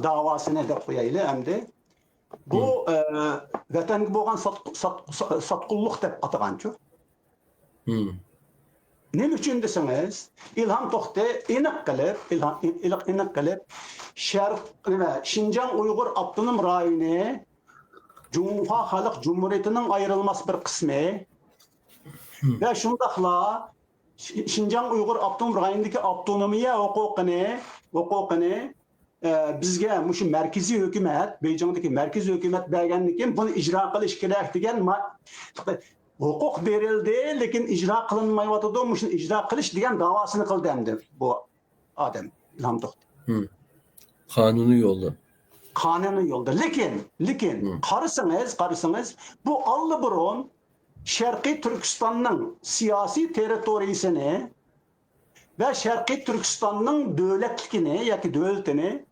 davosini deb qo'yaylik endi. Bu vatanga bo'lgan sotqunlik deb ataganchu. Nima uchun desangiz, İlham To'xti aniq qilib, Şinjan Uyg'ur avtonom rayoni Cumhuriyet Halk Cumhuriyeti'nin ayrılmaz bir kısmı ve şundakla Şinjan Uyghur Avtonom Rayonidagi avtonomiya hukukini bizga mushu merkezi hükümet, Beyjingdagi merkezi hükümet bergandan keyin buni ijro qilish kerak degan hukuk berildi, lekin ijro qilinmayotdi, mushuni ijro qilish degan davosini qildi endi bu odam İlham To'xti. Kanuni yolda. Kanuni yolda. Lekin qarasangiz bu allıburun Şarkı Türkistan'ın siyasi teritoriyasını ve Şarkı Türkistan'ın devletlikini yoki devletini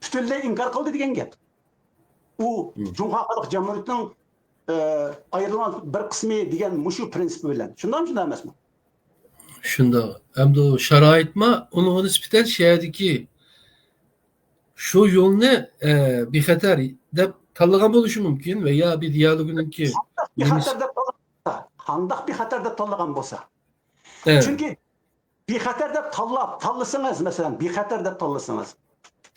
butunlay inkar qildi degan gap. U Cumhuriyet Halk Cumhuriyeti'nin ayrılmaz bir qismi degan mushu prinsip bilan. Shundan emasmi? Shunda. Hamda o sharoitma uni nisbatan sherdagi shu yo'lni bexatar deb tanlagan bo'lishi mumkin ve ya bir diyaloguniki qandaq bexatar deb tanlagan bo'lsa. Chunki bexatar deb tanlasangiz, masalan, bexatar deb tanlasangiz,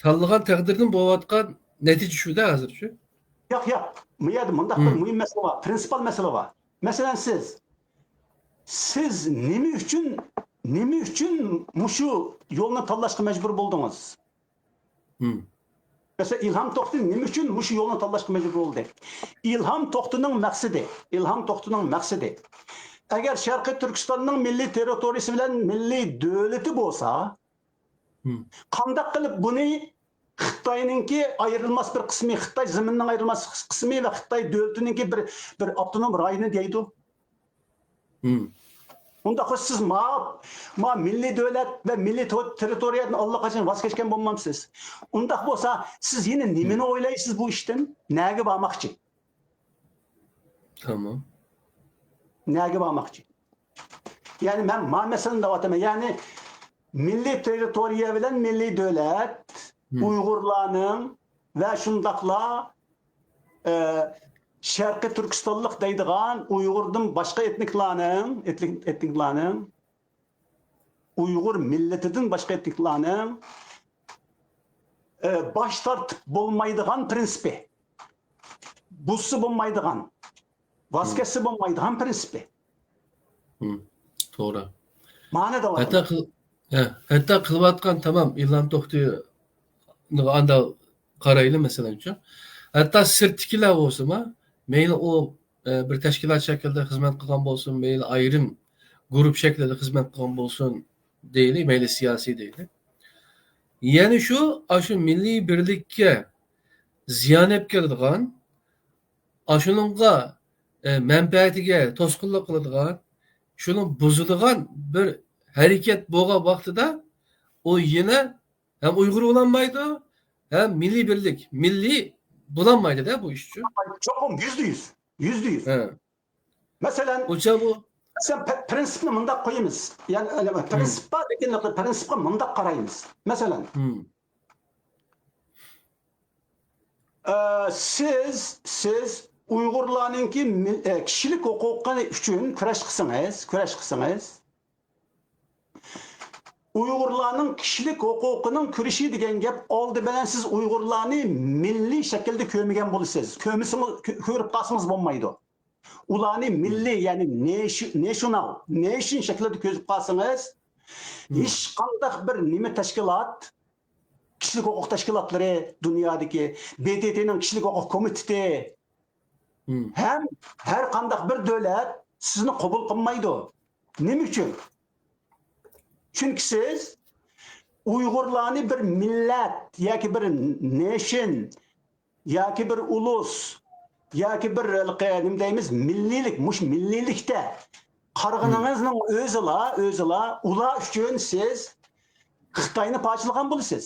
tanlagan taqdirdan bo'layotgan natija shuda hozirchi. Yo'q. Bu yerda bundaq bir muhim masala var, prinsipal masala var. Masalan, siz nima uchun mushu yo'lni tanlashga majbur bo'ldingiz? Mesela İlham To'xti nima uchun mushu yo'lni tanlashga majbur bo'ldi? İlham To'xtining maqsadi agar Sharqiy Turkistonning milliy territoriyasi bilan milliy davlati bo'lsa, qanday qilib buni Xitoyninki ayrılmaz bir qismi, Xitoy zaminining ayrılmaz qismi ve Xitoy davlatininki bir avtonom rayoni deydi. Unda siz ma milliy davlat ve milliy territoriyadan allaqachon voz kechgan bo'lmamsiz. Undaq bo'lsa, siz yine nimani o'ylaysiz bu ishdan? Nega bormoqchi? Tamam. Nega bormoqchi? Yani ben meseleni da'vataman. Yani milliy territoriya bilan milliy davlat Uyg'urlarning ve shundaqla Şarkı Türkistanlık deydigan Uyg'urdan boshqa etniklarning Uyg'ur milletidan boshqa etniklarning bosh tortib bo'lmaydigan prinsipi. Busi bo'lmaydigan, vazkesi bo'lmaydigan prinsipi. To'g'ri. Ma'noda bor. Hatta qilayotgan tamam İlham To'xti'ni anda qarayli masalan uchun. Hatta sirtkilar bo'lsa-ma, meyli o bir tashkilot shaklida xizmat qilgan bo'lsin, meyli ayrim guruh shaklida xizmat qilgan bo'lsin deylik, meyli siyosiy deylik. Yani shu milliy birlikka ziyon olib keladigan, shuningga manfaatiga to'sqinlik qiladigan, şunun buzulğan bir hareket boğa vaktida o yine hem Uygur olanmaydı hem milli birlik, milli bulanmaydı da bu işçi. Çoğum %100. %100. He. Mesela Oca bu. sen prensipni mındaq qo'yamiz. Ya'ni prinsip bor, lekin prinsipga mındaq qaraymiz. Mesela Hmm. siz Uyg'urlarninki kishilik huquqi uchun kurash qilsangiz, Uyg'urlarning kishilik huquqining kurashi degan gap oldi bilan siz Uyg'urlarni milliy shaklda ko'rmagan bo'lasiz. Ko'rib qolsangiz bo'lmaydi. Ularni milliy, ya'ni nation shaklida ko'rib qolsangiz, hech qanday bir nima tashkilot, kishilik huquq tashkilotlari dunyodagi BTT'ning kishilik huquq komiteti hem her qanday bir davlat sizni qabul qilmaydi. Nima uchun? Chunki siz Uyg'urlarni bir millat yoki bir nation yoki bir ulus yoki bir nima deymiz milliylik, milliylikda qarg'iningizning o'zila ular uchun siz Xitoyni parchalagan bo'lasiz.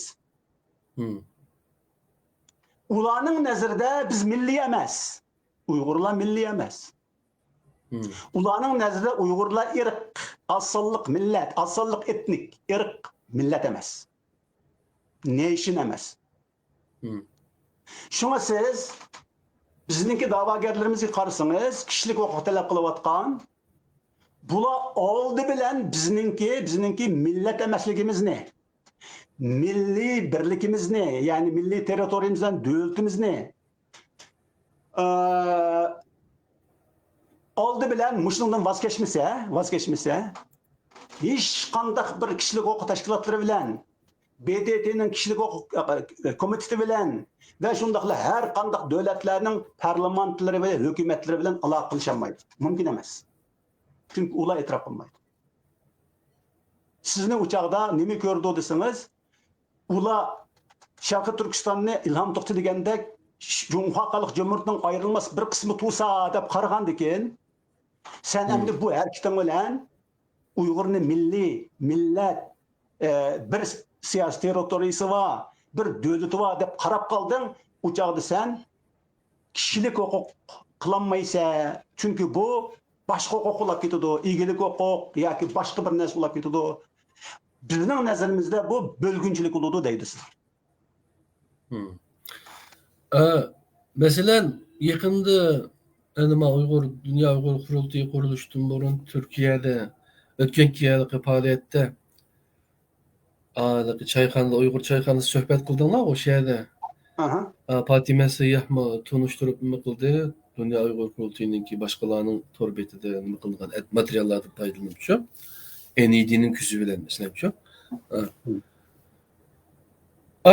Ularning nazarida biz milliy emas. Uyg'urlar milliy emas. Ularning nazarida Uyg'urlar irq, asonliq millat, asonliq etnik, irq millat emas. Nation emas. Shunga siz bizningki da'vogarlarimizga qarasangiz, kishilik huquq talab qilayotgan bular oldi bilan bizningki millat emasligimizni, milliy birligimizni, ya'ni milliy territoriyamizdan davlatimizni oldi bilan mushundan voz kechmasa, hech qanday bir kishilik huquq tashkilotlari bilan, BDT'ning kishilik huquq komiteti bilan va shundaqla har qanday davlatlarning parlamentlari va hukumatlari bilan aloqa qilisholmaydi. Mumkin emas. Chunki ular e'tirof qilmaydi. Sizni uchoqda nima ko'rdi desangiz, ular Sharqiy Turkistonni Ilhom To'xti degandek Cumhuriyet Halk Cumhuriyeti'nin ayrılmaz bir kısmı tuğsa deb qaragandikin, sen endi bu hareketin bilan Uyg'urni millat bir siyasi territoriyasi var, bir davlati var deb qarab qolding, u chog'da sen kishilik huquq qilolmaysan. Chunki bu boshqa huquq bo'lib ketadi, egilik huquq yoki boshqa bir narsa bo'lib ketadi. Bizning nazarimizda bu bo'lgunchilik bo'ladi deydi sizlar. Mesela yakında Dünya Uygur Kurultayı kuruluştundan burun Türkiye'de ötken kiyadaki faaliyette çayxanada Uygur çayxanası söhbet kıldığında o şeyde Fatime Seyyah mı tunuşturup mı kıldı Dünya Uygur Kurultayı'nın ki başkalarının torbeti de mı kıldığı materyallarda paylaşılmış şu. NED'nin küsü bilen mesela şu.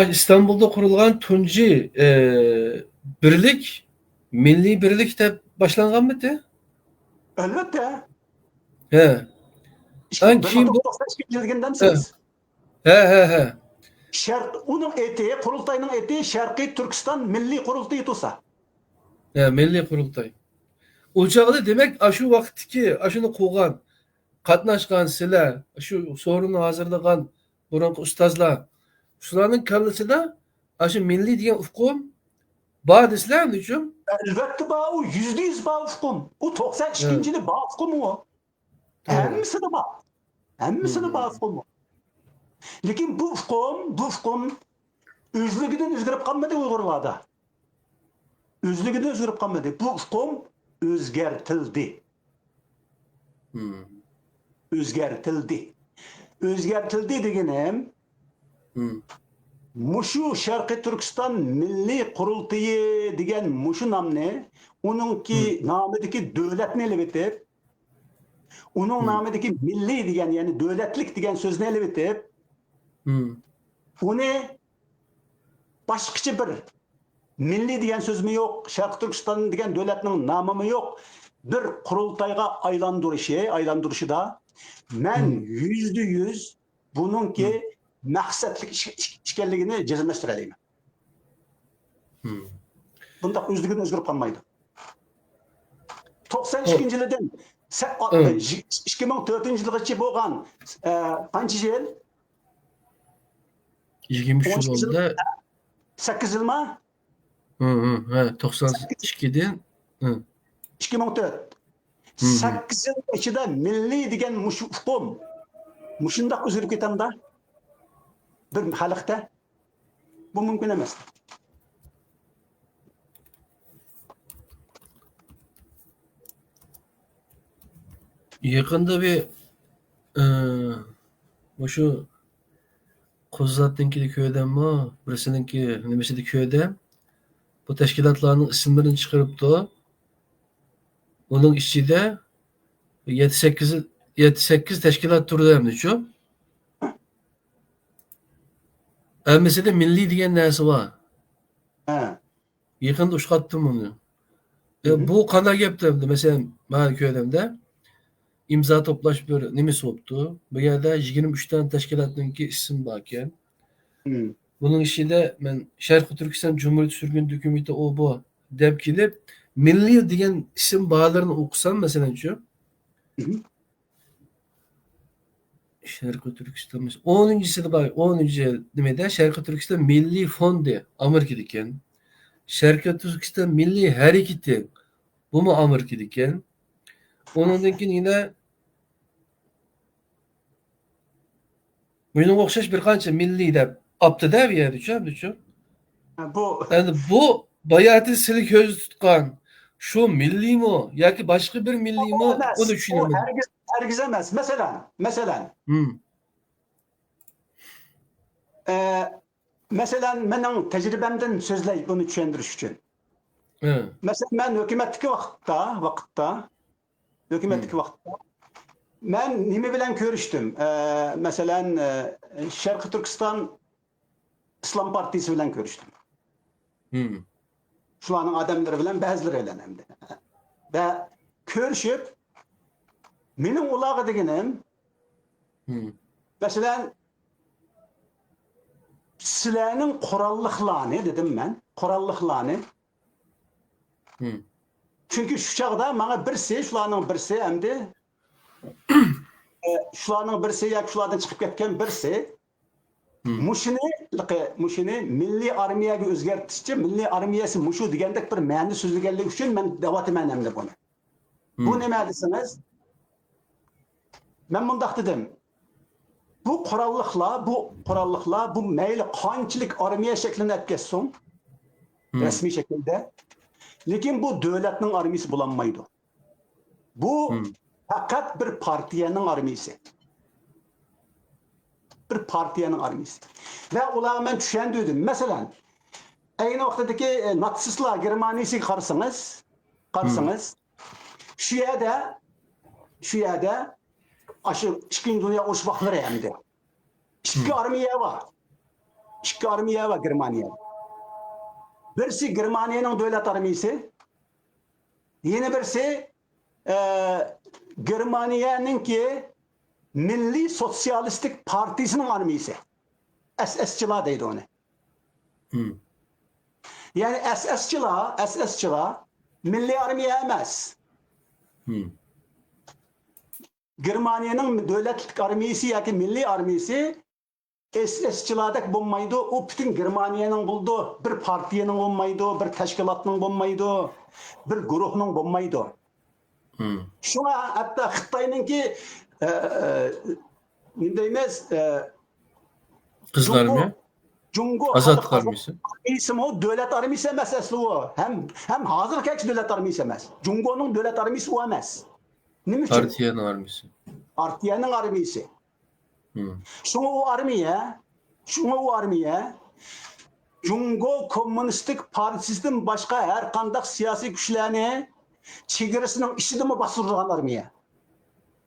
İstanbul'da kurulan tunci birlik, milli birlik de başlangan mıydı? Elbette. He. Ben kim bu? 98 yılından siz. He. Onun eti, kurultayının eti Şarkı Türkistan Milli Kurultayı tutsa. He, milli kurultay. Uçağda demek aşı vaktiki, aşını koğan, katnaşkan sizler, şu sorunu hazırlayan buranın ustazlar, şuranın kalısında aşı milli diyen ufkum bağ desler mi için? Elbette bağ o, %100 bağ ufkum. O 92. yılı bağ ufkum o. Hemmisini bağ. Hemmisini bağ ufkum o. Lekin bu ufkum özlüğünden özgürüp kalmadı Uygurlarda. Özlüğünden özgürüp kalmadı. Bu ufkum özgertildi. Özgertildi degenim muşu Şarkı Türkistan Milli Kurultayı degen muşu namni onunki namideki devletni elbetip onun namideki milli degen yani devletlik degen sözünü elbetip onu başkaça bir milli degen sözümü yok, Şarkı Türkistan degen devletinin namımı yok. Bir kurultayga aylandırışı da men %100 bununki maksatlık işgalligini cezimleştireliyim. Bunda özlüğünü özgürüp kalmaydı. 92. yıldan Evet. 2004-yılgacha bo'lgan qancha yil? 23 yıl 18 yıl, oldu. 8 yıl mı? He, 92'den. Hı. 2004. Hı hı. 8 yıl ichida milliy degan mushum mushundoq o'zgarib ketamda bir xalqda bu mumkin emas. Yakında bir şu Kozat'taki köyden mi? Burasınınki Nemesi'deki köyden bu teşkilatların isimlerini çıkarıp da onun içinde 7-8 teşkilat türü hem de şu. Mesela milli diyen neresi var? Ha. Yakında uçkattım onu. Hı. Bu kadar yaptım. Mesela Mahal köyden imza toplaş bir nemesi oldu. Bu yerde 23 tane teşkilatınki isim varken. Hı. Bunun içinde ben Şarkı Türkistan Cumhuriyeti Sürgün Hükümeti o bu dep kilip milli diyen isim bağlarını okusam mesela şu. Hı. Şarkı Türkistan 10. bak 10. demede Şarkı Türkistan Milli Fondi Amerika'dayken Şarkı Türkistan Milli Hareketi bu mu Amerika'dayken onunki yine bunun okşaş bir kança milli de aptı der ya düşün. Bu Yani bu bayatı silik göz tutkan şu milli mi o? Ya ki başka bir milli mi o? emas. Onu Bu düşünemedim. hergiz emas. Mesela mesela mening tecrübemden sözleyip bunu tushundirish uchun. He. Mesela ben hükümetdeki vaqtda ben nima bilan ko'rishdim? Mesela Sharqi Turkiston İslam Partisi bilan ko'rishdim. Shularning odamlari bilan ba'zilari bilan hamda. Va ko'rishib mening ularga deganim mesela sizlarning qurolliqlarni dedim men, qurolliqlarni. Çünkü şu çağda bana shularning birsi hamda shularning birsi yoki shulardan chiqib ketgan birsi mushuni milliy armiyaga o'zgartirishchi, milliy armiyasi mushu degandek bir ma'ni so'zlaganligi uchun men da'vatman hamda buni. Bu nima desiniz? Men bundoq dedim. Bu qurolliqlar bu mayli qanchalik armiya shaklini olib ketsin, rasmiy shaklda. Lekin bu davlatning armiyasi bo'lolmaydi. Bu faqat bir partiyaning armiyasi. Bir partiyanın armiyasi. Ve ular men tushundim. Mesela aynı vaqtdagi natsistlar Germaniyasiga qarasangiz, shu yerda shu Ikkinchi Dünya Urushi vaqtlari hamda ikki armiya var Germaniya. Birisi Germaniyaning davlat armiyasi, yana birisi Germaniyaningki Milli Sosyalistik Partisi'nin armiyası. SS'çılar deydi onu. Yani SS'çılar milli armiya emas. Germaniyanın devletlik armiyası yoki milli armiyası SS'çılardek bo'lmaydi. O bütün Germaniyanın bulduğu bir partiyanın bo'lmaydi, bir tashkilotning bo'lmaydi, bir guruhning bo'lmaydi. Şuna hatta Xitoyninki ne deymiz? Kızlar mı? Cungo Azadlık armisi. İsmi o devlet armisi emas aslı o. Hem hazır keks devlet armisi emas. Cungo'nun devlet armisi o emas. Nima uchun? Partiyanın armisi. Partiyanın armisi. Şuna o armiya Cungo Komünistik Partisi'nin başka her kandak siyasi güçlerini chegarasining ishidimi bostirgan armiya.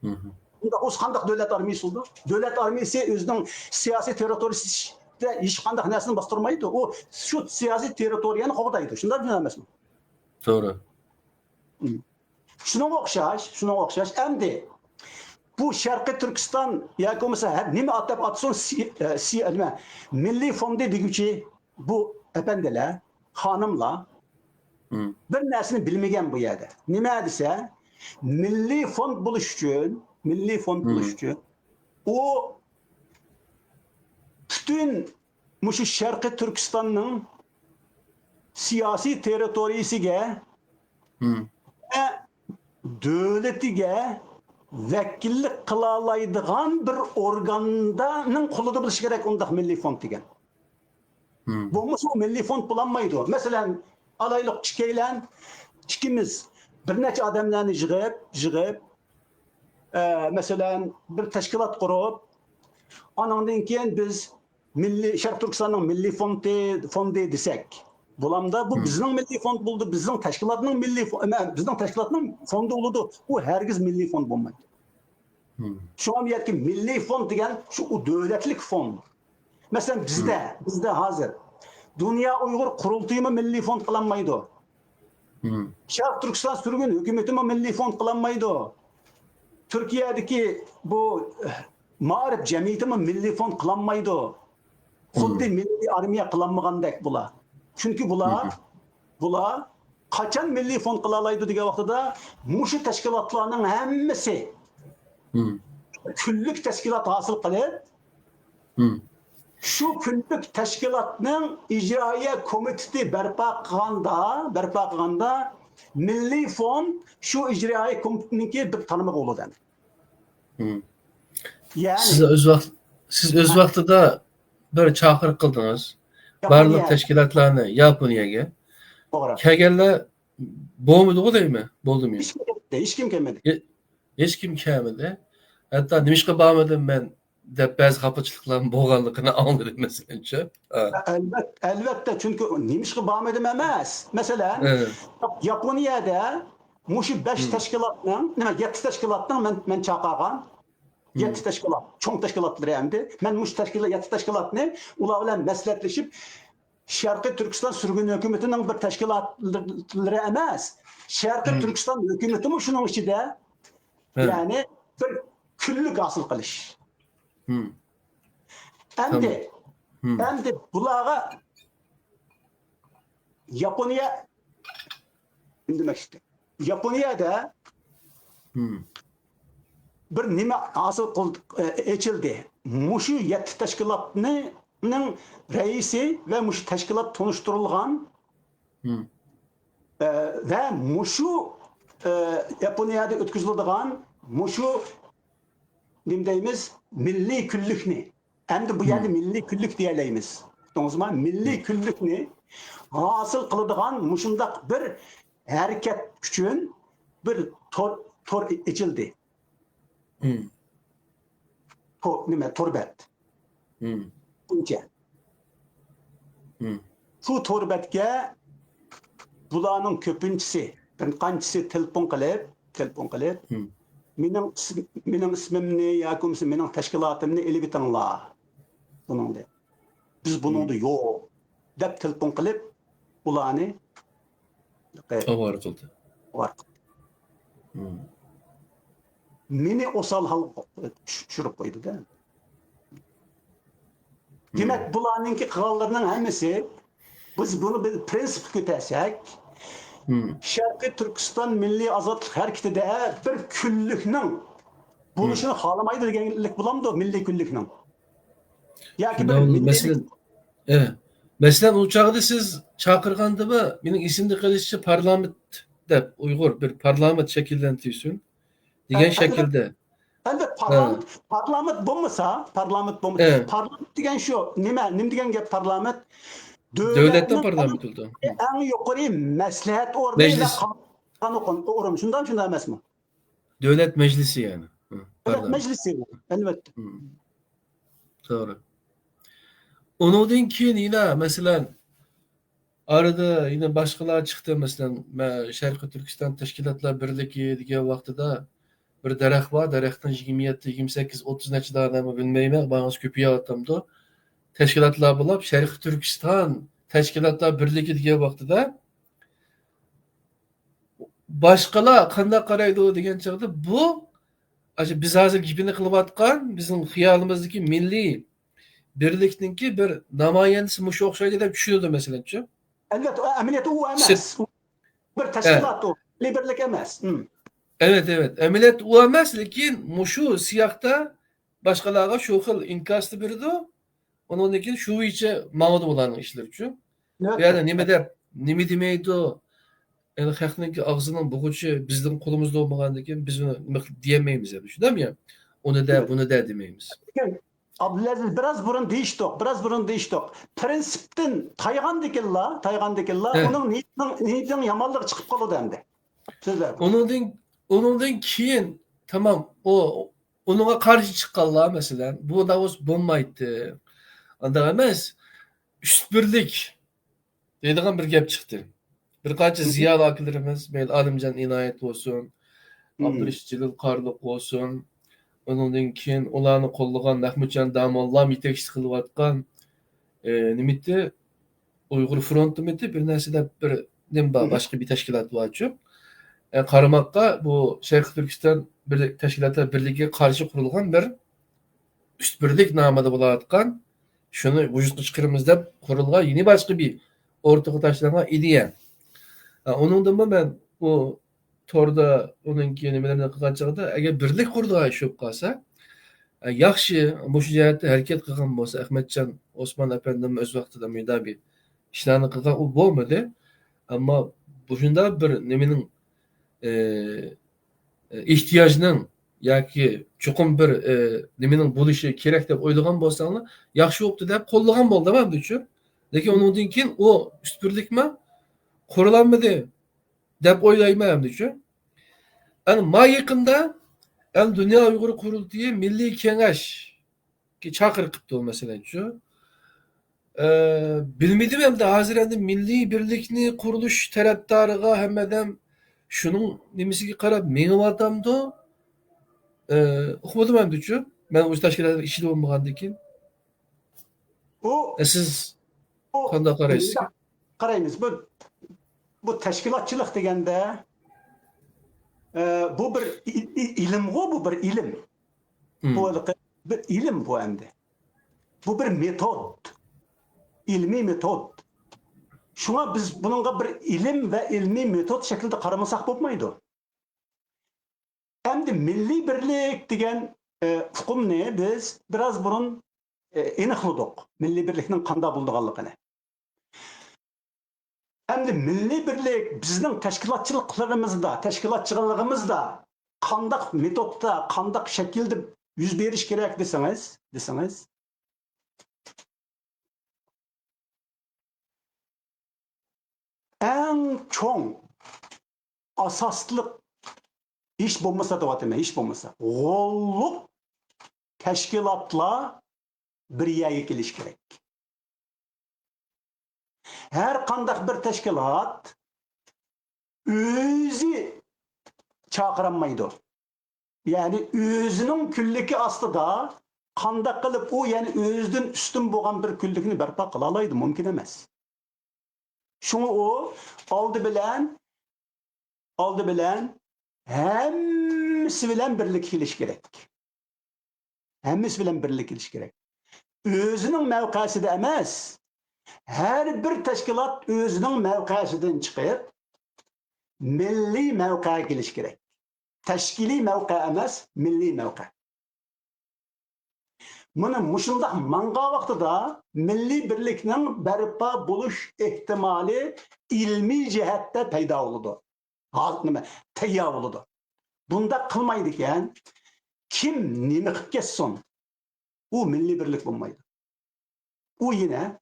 Bunda o'z qanday davlat armiyasi bo'ldi? Davlat armiyasi o'zining siyosiy territoriyasida hech qanday narsani bostirmaydi. O shu siyosiy territoriyani qo'g'daydi. Shunday emasmi? To'g'ri. Shunga o'xshash endi bu Sharqiy Turkiston yoki bo'lmasa nima atab atsin Milliy fondi deguvchi bu efendiler, hanımlar bir narsani bilmagan bu yerda. Nima desa, Milliy fond bo'lish uchun u butun mushu Sharqiy Turkistonning siyosiy territoriyasiga va davlatiga vakillik qila oladigan bir organning qo'lida bo'lishi kerak undaq milliy fond degan. Bo'lmasa o milliy fond bulanmaydı. Masalan, alaylık ikkilan, ikkimiz bir necha odamlarni yig'ib, masalan, bir tashkilot qurib, anandan keyin biz Sharq Turkistonning milliy fondi desak, bulamda bu bizning milliy fond bo'ldi, bizning tashkilotning fondi bo'ldi. U hargiz milliy fond bo'lmaydi. Şu an yerki milliy fond degan shu davlatlik fond. Mesela bizde hazır. Dünya Uygur Kurultayı mı milliy fond qilinmaydi? Sharq Turkiston sürgün hükümeti mi milliy fond qilinmaydi? Türkiye'deki bu ma'rif cemiyeti mi milliy fond qilinmaydi? Xuddi milliy armiya qilinmagandek bular. Çünkü bular qachon milliy fond qila oladi degan vaqtida mushu tashkilotlarning hammasi kunlik tashkilot hosil qilib, şu kunlik tashkilotning ijroiya komiteti barpo qilganda milliy fond şu ijroiya komitetiniki bir tanimi bo'ladi. Yani siz öz vaqtida bir chaqiriq qildingiz. Barliq tashkilotlarni Yaponiyaga. To'g'ri. Kelganlar bo'lmadi deymi? Bo'ldimi? Hech kim kelmadi. Hech kim kelmadi. Hatta nimishqa bormadim men deb ba'zi xafachiliklarning bo'lganligini angladim masalancha. Albatta, çünkü nimishqa bormadim emas. Masalan, Yaponiyada mushu 5 tashkilotning, 7 tashkilotning men chaqirgan 7 tashkilot, cho'ng tashkilotlar endi. Men mush tashkilot 7 tashkilotni ular bilan maslahatlashib Sharqiy Turkiston sürgün hükümetining bir tashkilotlari emas. Sharqiy Turkiston hükümeti mi shuning ichida? Yani bir kunlik hosil qilish. Endi bularga Yaponiya demakchi. Yaponiyada bir nima hosil echildi. Mushu 7 tashkilotning raisi ve mushu tashkilot tunishtirilgan ve mushu Yaponiyada o'tkaziladigan mushu nim deymiz milliy kunlikni. Endi bu yerda milliy kunlik deyaleymiz. To'g'rimi? Milliy kunlikni hosil qiladigan mushundaq bir harakat uchun bir tor ichildi. Torbat. Buncha. Şu torbatga bularning ko'pinchisi, bir qanchasi telefon qilib, mening ismimni yoki mening tashkilotimni ilib etinglar. Buningda. Biz buningda yo'q deb telefon qilib ularni ovora qildi. Meni osal hal tushirib qo'ydi-da. Demak, bularningki qilganlarining hammasi biz buni bir prinsip ko'tarsak, Sharqiy Turkiston milliy ozodlik harakatida bir kunlikning bo'lishini xohlamaydi deganlik bo'lamdi milliy kunlikning. Yoki bir Mesela o çağda siz çağırganda mı benim isimde kalışçı parlament dep Uygur bir parlament şekillentirsin diyen şekilde. Elbet parlament bo'lmasa, parlament degan shu nima degan gap parlament Devletten parlament oldu. En yuqori maslahat o'rni qanun o'rim shundan emasmi? Devlet meclisi yani. Devlet meclisi elbette. Doğru. Ondan keyin yine mesela arada yine başkalar çıktı mesela Sharqiy Turkiston Tashkilotlar Birligi degan vaqtida bir daraxt var. Daraxtdan 27, 28, 30 necha dana bilmayman. Bazı ko'payayotamdi. Tashkilotlar bo'lib Sharqiy Turkiston Tashkilotlar Birligi degan vaqtida boshqalar qanday qaraydi degan chog'da bu biz hozir gapini qilayotgan bizning xiyolimizdagi milliy birlikninki bir namoyandasi mushu o'xshaydi deb tushunadi masalan-chi. Albatta, amaliyotda u emas. Bir tashkilot u, birlik emas. Evet evet. Millet u emas, lekin muşu siyakta başkalarga şu xil inkaslı birdi. Onun için şu içe mağdu olan işler için. Yani nime demeydi o. Yani hakniki ağzının buğuçu bizden kolumuzda olmagan için biz onu diyemeyiz yani. Şu değil mi ya? Onu da Evet. bunu da demeyiz. Abdülaziz biraz burun deyiştik. Prensipten tayğandikilla, Evet. onun niyetinin yamanlığı çıkıp kalıdı hem de. Sözler. Onundan keyin tamam o onunla karşı çıkanlar mesela bu da olmaydı. Anda emas üst birlik deydigan bir gap çıktı. Bir qancha ziyol akillarimiz, mayli Alimjon Inoyat bo'lsin, Abdurish Jalil Qarliq bo'lsin, undan keyin ularni qo'llagan Mahmudjon Damollam yetakchilik qilayotgan nimiti Uyg'ur fronti miti bir narsada bir nimba boshqa bir tashkilot borchu. Qaramoqqa bu Sharq Turkiston bir tashkilotlar birligiga qarshi qurilgan bir üst birlik nomida bo'layotgan shuni vujudga chiqaramiz deb qurilgan yeni boshqa bir o'rtaga tashlangan ideya. Onundan ben bu torda onun nimalarni qilgan chog'da agar birlik qurdigan ish bo'lib qolsa, yaxshi bu jihatda harakat qilgan bo'lsa, Ahmadjon Osmon apandimiz o'z vaqtida menda bir ishlarni qilgan u bo'lmadi. Ammo bu shunda bir nimaning ehtiyojning yoki chuqur bir nimaning bo'lishi kerak deb o'ylagan bo'lsanglar, yaxshi bo'libdi deb qo'llagan bo'ldi men uchun. Lekin undan keyin u üst birlikmi qurilolmadi deb o'ylayman hamdichu. Yani ma yakında yani Dünya Uygur Kurultayı Milli Kengash ki çakır kıptı o mesela şu. Bilmedim hem de hazır hem de milli birlikni kuruluş taraftarıga hemmeden şunun nimisiga qarab meni vatamdı. Okumadım hem de şu. Ben o teşkilatda işçi olmagandan keyin. Siz qanday qaraysiz? Qaraymiz. Bu teşkilatçılık degende bu bir ilim, bu bir ilim. Bu bir ilim bu endi. Bu bir metod. İlmi metod. Şuna biz bununla bir ilim ve ilmi metod şeklinde qaramasak bo'lmaydi. Endi milli birlik degan hukumni biz biraz burun aniqladik. Milli birlikning qanday bo'lganligini. Endi milli birlik bizning tashkilotchiligimizda qanday metodda, qanday shaklda yuz berish kerak desangiz, eng cho'ng asosliq ish bo'lmasa deyapman, ish bo'lmasa, g'olliq tashkilotlar bir yerga kelish kerak. Her qanday bir tashkilot o'zi chaqirilmaydi. Yani o'zining kunligi ostida qanday qilib u yani o'zidan ustun bo'lgan bir kunlikni barpo qila oladi, mumkin emas. Shuni u oldi bilan hammasi bilan birlik qilish kerak. Hammasi bilan birlik qilish kerak. O'zining mavqesida emas, her bir teşkilat özünün mevkisinden çıkıp milli mevkiye geliş gerek. Teşkili mevki emez, milli mevki. Bunu muşunda manga vaxtıda milli birlikinin berpa buluş ihtimali ilmi cihette peyda oldu. Teyya oldu. Bunda kılmaydıkken kim nimi kıp kessin? O milli birlik bulmaydı. O yine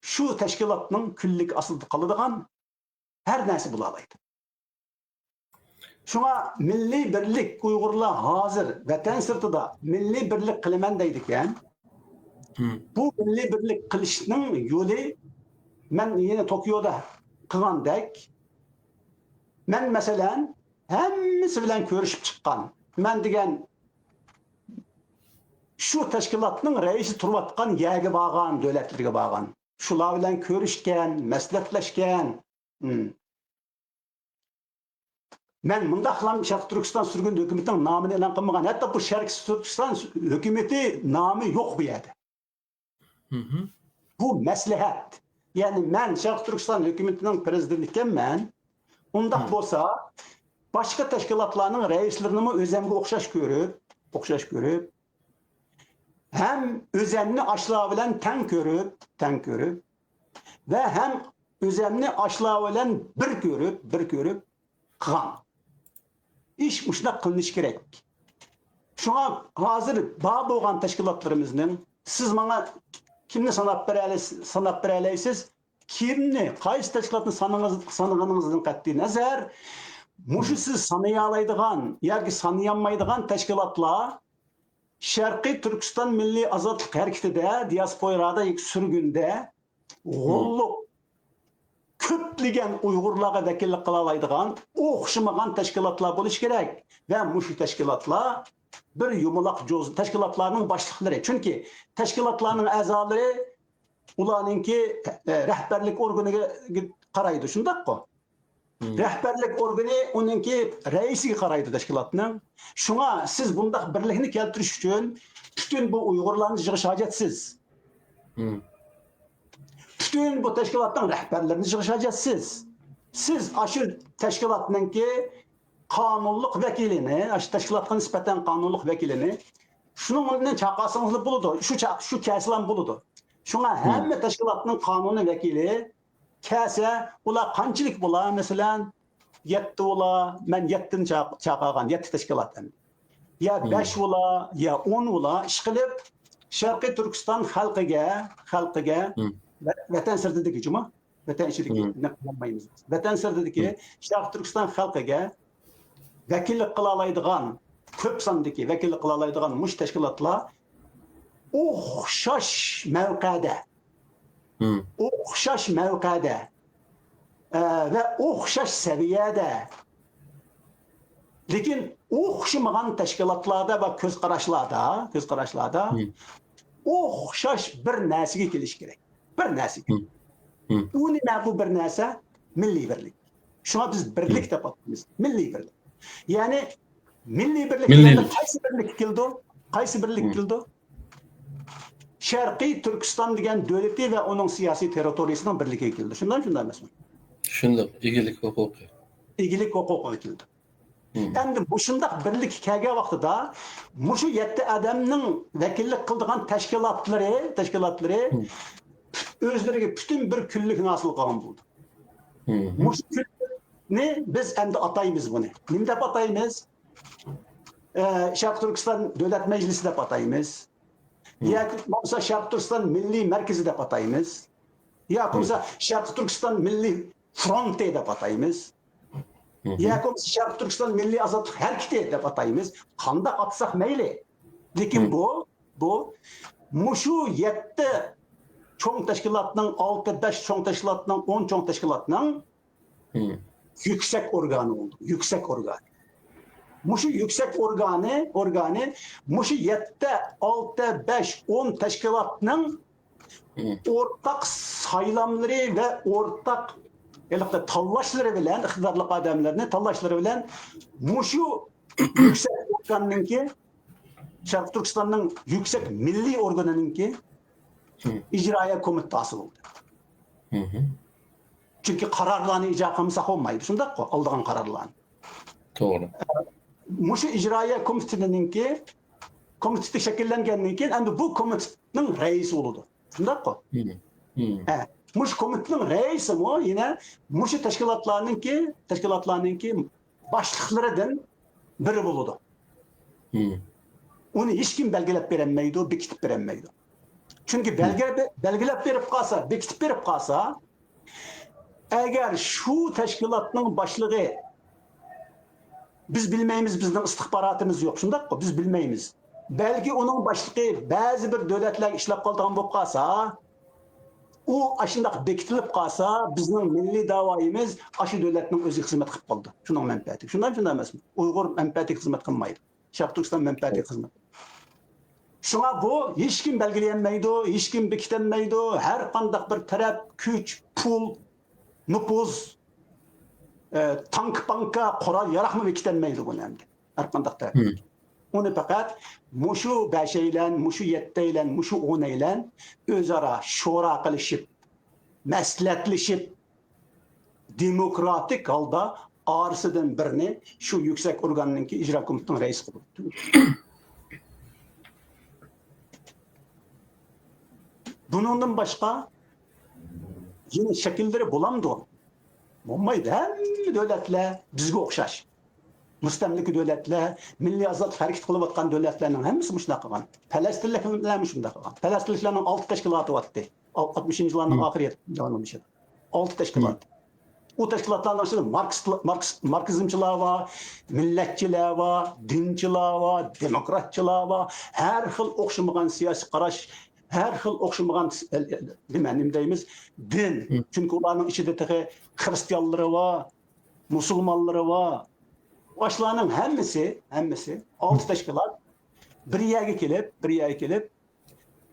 şu teşkilatның küllik asıldı kalıdığan her nesi bulalaydı. Şuna milli birlik Uygurlar hazır vatan sırtıda milli birlik kılıman deydikken bu milli birlik kılışının yolu ben yine Tokyo'da kılgandek ben mesela hemmisi bilen görüşüp çıkan ben degen şu teşkilatның reisi turvatkan yerge bağan, devletlerge bağan. Şular bilen görüşken, mesletleşken. Ben mundaqlam Şarkı Türkistan sürgün hükümetinin namını elan kılmagan. Hatta bu Şarkı Türkistan hükümeti namı yok bu yerde. Bu meslehat. Yani ben Şarkı Türkistan hükümetinin prezidentlikken ben ondaq bolsa başka teşkilatlarının reislerini özemge okşaş görüp, hem özemni aşlağı bilen ten görüp, ve hem özemni aşlağı bilen bir görüp, kılan. İş muşnak kılınış gerek. Şuna hazır bağ boğan teşkilatlarımızın, siz bana kimni sanap bereleysiz, kimni, qaysı teşkilatını sanığınızın qat'i nazar, muşu siz sanıyalaydıgan, yoki sanıyanmaydıgan teşkilatlar, Şarkı Türkistan Milli Azadlık Hareketi'de, diasporada sürgünde, golluk, köpligen Uygurlarga vekillik kılalaydıgan, okşamagan teşkilatlar buluş gerek. Ve muşu teşkilatlar bir yumulak teşkilatlarının başlıkları. Çünkü teşkilatlarının azaları ulanınki rehberlik organı karaydı. Şundak ko. Rehberlik organı onunki reisi karaydı teşkilatının. Şuna siz bunda birliğini keltiriş için bütün bu Uygurların çıkış hacetsiz. Bütün bu teşkilattan rehberlerini çıkış hacetsiz. Siz aşı teşkilatınınki kanunluk vekilini, aşı teşkilatına nispeten kanunluk vekilini şunun önünden çakasınızlı buludu. Şu kesilen buludu. Şuna hem teşkilatının kanunu vekili kese ula kançilik bula mesela 7 ula men 7'ni çakagan 7 teşkilattan. Ya 5 ula ya 10 ula işkilip Şarkı Türkistan halkıga vatan sırtıdaki cuma vatan içindeki ne kullanmayız. Vatan sırtıdaki Şarkı Türkistan halkıga vekillik kılalaydıgan köp sandaki vekillik kılalaydıgan muş teşkilatlar o'xshash mavqada ve o'xshash saviyada lekin o'xshamagan tashkilotlarda va ko'z qarashlarda o'xshash bir narsaga kelish kerak. Bir narsaga. U nima bu bir narsa? Milliy birlik. Shuna biz birlik deb ataymiz. Milliy birlik. Ya'ni milliy birlik qaysi birlik keldi? Şarkı Türkistan degan devleti ve onun siyasi teritoriyasining birligiga keldi. Shundan emasmi? Shundoq, egilik huquqi. Egilik huquqiga keldi. Endi bu shundoq birlik kelgan vaqtida mushu 7 odamning vakillik qildigan tashkilotlari o'zlariga butun bir kunlikni hosil qilgan bo'ldi. Mushu kunni biz endi ataymiz buni. Nima deb ataymiz? Şarkı Türkistan Devlet Meclisi deb ataymiz. Ya olsa Şarkı Türkistan Milli Merkezi deb ataymiz. Ya olsa Şarkı Türkistan Milli Fronti deb ataymiz. Ya olsa Şarkı Türkistan Milli Azadlık Hareketi deb ataymiz. Qanday atsak mayli. Lekin bu mushu 7 çoğun teşkilatının 6-5 çoğun teşkilatının 10 çoğun teşkilatının yüksek organı oldu. Yüksek organ. Muşu yüksek organı muşu 7, 6, 5, 10 teşkilatının ortak saylamları ve ortak tallaşları bilen, iktidarlık adamlarını tallaşları bilen muşu yüksek organınki Şarkı Türkistan'ın yüksek milli organınki icraya komitası oldu. Çünkü kararlarını icra kılmasak olmaydı. Şundak o, aldığın kararlarını. Doğru. Muşu icraya komiteninki komitesi şekillengenliğin endi bu komitenin reisi oldu. Şundak o. Muş komitenin reisi o yine muşu teşkilatlarınki başlıklarından biri oldu. Onu hiç kim belgelep veremeydi, bekitip veremeydi. Çünkü belgelep verip kalsa, bekitip verip kalsa eğer şu teşkilatının başlığı biz bilmeyimiz, bizden istihbaratımız yok. Şundak mı? Biz bilmeyimiz. Belki onun başlığı bazı bir devletler işlep kaldığın bu kalsa o aşındak bekitilip kalsa bizim milli davayımız aşı devletinin özü hizmet kılıp kaldı. Şunun menfaati. Şundan emas mı? Uygur menfaati hizmet kılmaydı. Şarkı Türkistan menfaati hizmet. Şuna bu hiç kim belgeleyemeydi, hiç kim bekitenmeydi. Her kandak bir taraf, güç, pul, nüfuz, tank banka, kural yarakmı bekitenmeydi bunu hem de. Her kandak taraf. Onu fakat muşu 5 eylen, muşu 7 eylen, muşu 10 eylen özara şora kılışıp, mesletleşip, demokratik halda ağrısıdan birini şu yüksek organınki icra komitesining reisi qilib. Bundan başka yine şekilleri bulamdı. Bo'lmaydi. Hamma davlatlar bizga o'xshash. Mustamlika davlatlar, milliy ozod harakat qilayotgan davlatlarning hammasi shunaqa qilgan. Falastinliklar ham shunday qilgan. Falastinliklarning 6 tashkiloti o'tdi. 60-yillarning oxirida jonlanishdi. 6 tashkilot. O tashkilotlarning ichida marksizmchilar var, millatchilar var, dinchilar var, demokratchilar var, har xil o'xshamagan siyosiy qarash, her xil o'xshamagan nima deymiz, din. Chunki ularning ichida Hristiyanları var, musulmonlari var. Başlarının hammasi 6 tashkilot bir yerga kelib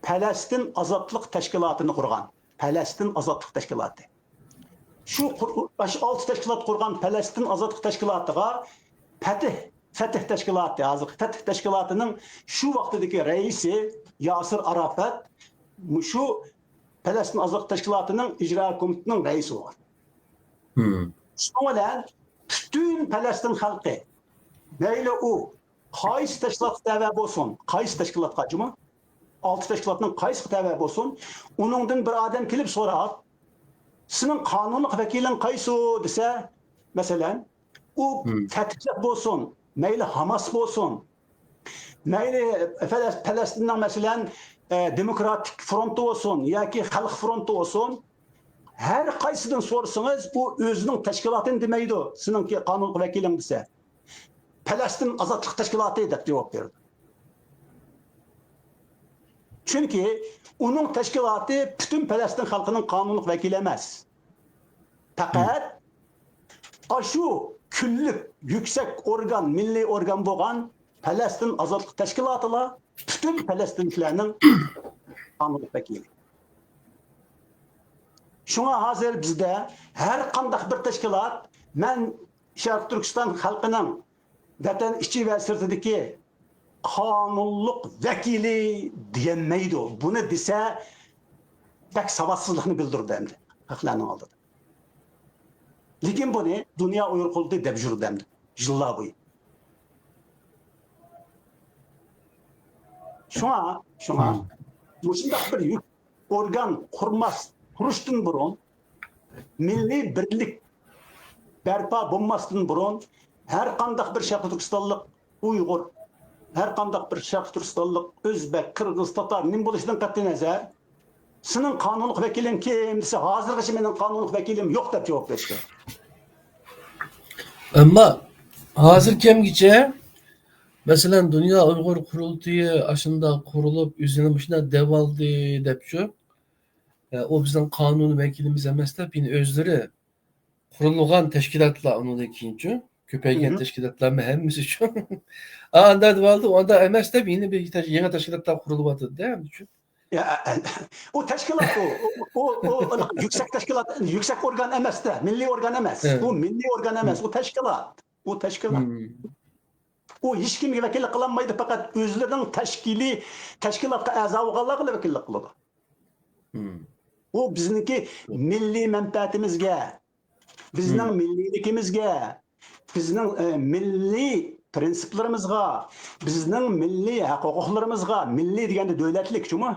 Palestin azadlık teşkilatını kurgan. Palestin azadlık teşkilatı. Şu 6 teşkilat kurgan Palestin azadlık teşkilatıga Fetih teşkilatı, Fetih teşkilatının şu vaktdeki reisi Yasir Arafat, şu Palestin azadlık teşkilatının icra komitesining reisi var. Şundan bütün Palestin halkı, neyle o, qaysi teşkilat tava bo'lsin, qaysi teşkilatga cuma, 6 teşkilatının qaysi tava bo'lsin, onundan bir adam kelib so'rab, senin kanunluk vekilin qaysi dese, mesela, o Fetih bo'lsin, neyle Hamas bo'lsin, neyle Palestin'den mesela Demokratik Frontu olsun, yoki Xalq Frontu olsun, her qaysidan so'rasangiz, bu o'zining tashkilotini demaydi, sizinki qonunli vakiling desa. Palestin azadlık teşkilatı deb cevap verdi. Çünkü onun teşkilatı bütün Palestin halkının kanunluk vekili emas. Fakat şu küllük yüksek organ, milli organ bo'lgan Palestin azadlık teşkilatıla bütün Palestinliklerinin kanunluk vekili. Şuna hazır bizde her qandaq bir teşkilat, men Şarkı Türkistan halkının vatan içi ve sırtındaki kanunluk vekili diyemeydi. Bunu dese pek savadsızlığını bildirdi hem de. Haklarının aldı. Lakin bunu dünya uyur kıldı deb jurdu hem de. Yıllar boyu. Şuna bu şundaq bir yük organ kuruştun burun, milli birlik berpa bo'lmasdan burun, her qandaq bir Şarkı Türkistanlık Uygur, her qandaq bir Şarkı Türkistanlık Özbek, Kırgız, Tatar, nim bo'lishidan qat'iy nazar, senin kanunluk vekilin kim desa, hozirgacha mening kanunluk vekilim yo'q deb javob berishdi. Ama hazır kemgiçe mesela Dünya Uygur Kurultayı aşında kurulup üzerine başına devaldı depçu. O bizden kanun vekilimiz emas da bin özleri kurulgan teşkilatlar onun ikinci. Köpeygen teşkilatlar mı hemmisi şu. Anda devaldı, onda emas da yeni bir yeni teşkilatlar kurulmadı değil mi? Ya, o teşkilat o yüksek teşkilat, yüksek organ emas da, milli organ emas. Evet. Bu milli organ emas, o teşkilat. O teşkilat. O hiç kimge vekillik kılanmaydı, fakat özlerinin teşkilatga a'zo bo'lganlarga vekillik qiladi. O bizniki milli menfaatimizga, bizning millilikimizga, bizning milli prinsiplarimizga, bizning milli huquqlarimizga, milli deganda davlatlik chumi?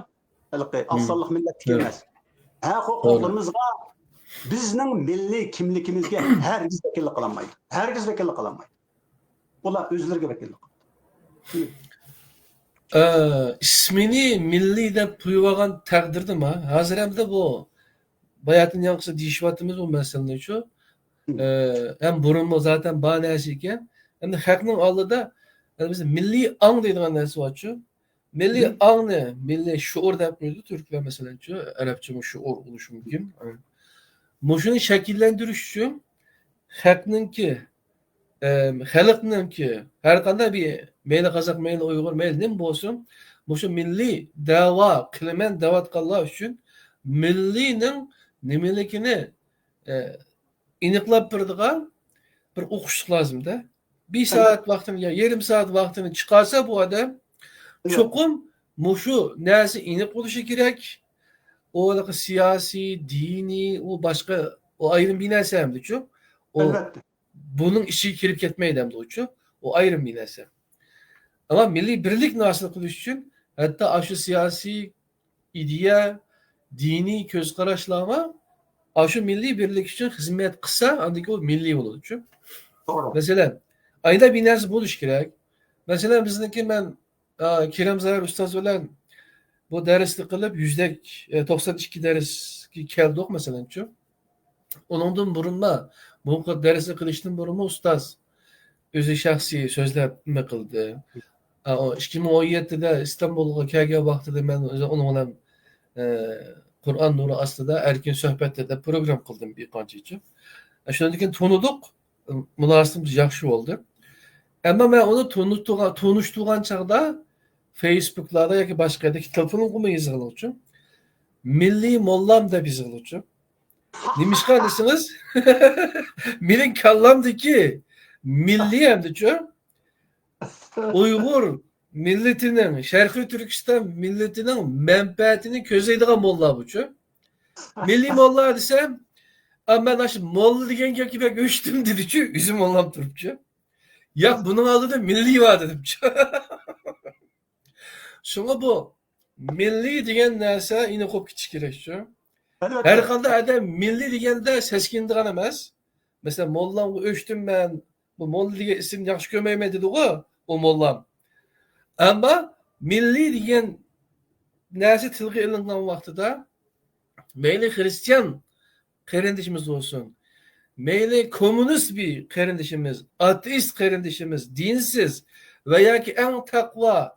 Asonlik millatlik emas. Huquqlarimizga, bizning milli kimligimizga hargiz vekillik qilolmaydi. Hargiz vekillik qilolmaydi. Ular o'zlariga vekillik qiladi. İsmini milli deb qo'ygan taqdirda mi? Hozir ham da bu bayatın yankısı deyishyapmiz bu mesele şu. Hem burunmu zaten banasi ekan, hem de xalqning oldida biz milliy ang deydigan narsa bor şu. Milliy angni, milliy shuur deb qo'ydi turklar masalan şu, arabcha shuur bo'lishi mumkin. Mushuni shakllantirish uchun xalqninki har qanday bir meyli Qozaq, meyli Uyg'ur, meyli nim bo'lsin, mushu milliy da'vo qilaman da'vatganlar uchun milliyning nimaligini aniqlab beradigan bir o'qishlik lozimda. Bir saat vaqtini, yarim saat vaqtini chiqarsa bu odam cho'qim mushu narsa aniq bo'lishi kerak. O siyosiy, diniy, o boshqa o ayrim bir narsa hamda-ku. Albatta. bunun işi kirip ketmeydi hem de uçu. O ayrı bir narsa. Ama milli birlik nasıl kılış için hatta aşı siyasi ideya, dini köz kararlaşlama aşı milli birlik için hizmet kısa andaki o milli olur uçu. Doğru. Mesela ayda bir narsa buluş gerek. Mesela bizdeki ben Kerem Zarar Ustaz olan bu dersli kılıp %92 ders keldik mesela şu. Onundan burunma bu dersi kılıştın burunma ustaz özü şahsi sözler mi kıldı. O 2017'de İstanbul'a kelge vaxtida ben onun bilan Kur'an nuru aslında erkin söhbetde de program kıldım bir qancha için. Şundan keyin tanıdık. Münasibimiz yaxshi oldu. Ama ben onu tanıştığım çağda Facebook'larda yoki başka yerdeki telefonum kuma yazılıcı. Milli mollam deb yazılıcı. Nimişqa desiniz? Mening kallamdaki milli hamdichu Uyg'ur milletining, Sharqiy Turkiston milletining manfaatini ko'zlaydigan molla buchu. Milliy molla desam, men shu molla degan gapga bak o'chdim dedichu, o'zim mollam turibchi. Ya bunun oldida milliy var dedimchi. Shunga bu milliy degan narsa ini qo'yib ketish kerakchi. Her qanday adam milli deganda seskindigan emas. Mesela mollam o'chdim men, bu molla degan ism yaxshi ko'rmayman dedi-ku, o mollam. Ama milli degan narsa tilga ilingan vaqtida mayli Hristiyan qarindishimiz bo'lsin, mayli komünist bir qarindishimiz, ateist qarindishimiz, dinsiz va yoki eng taqvo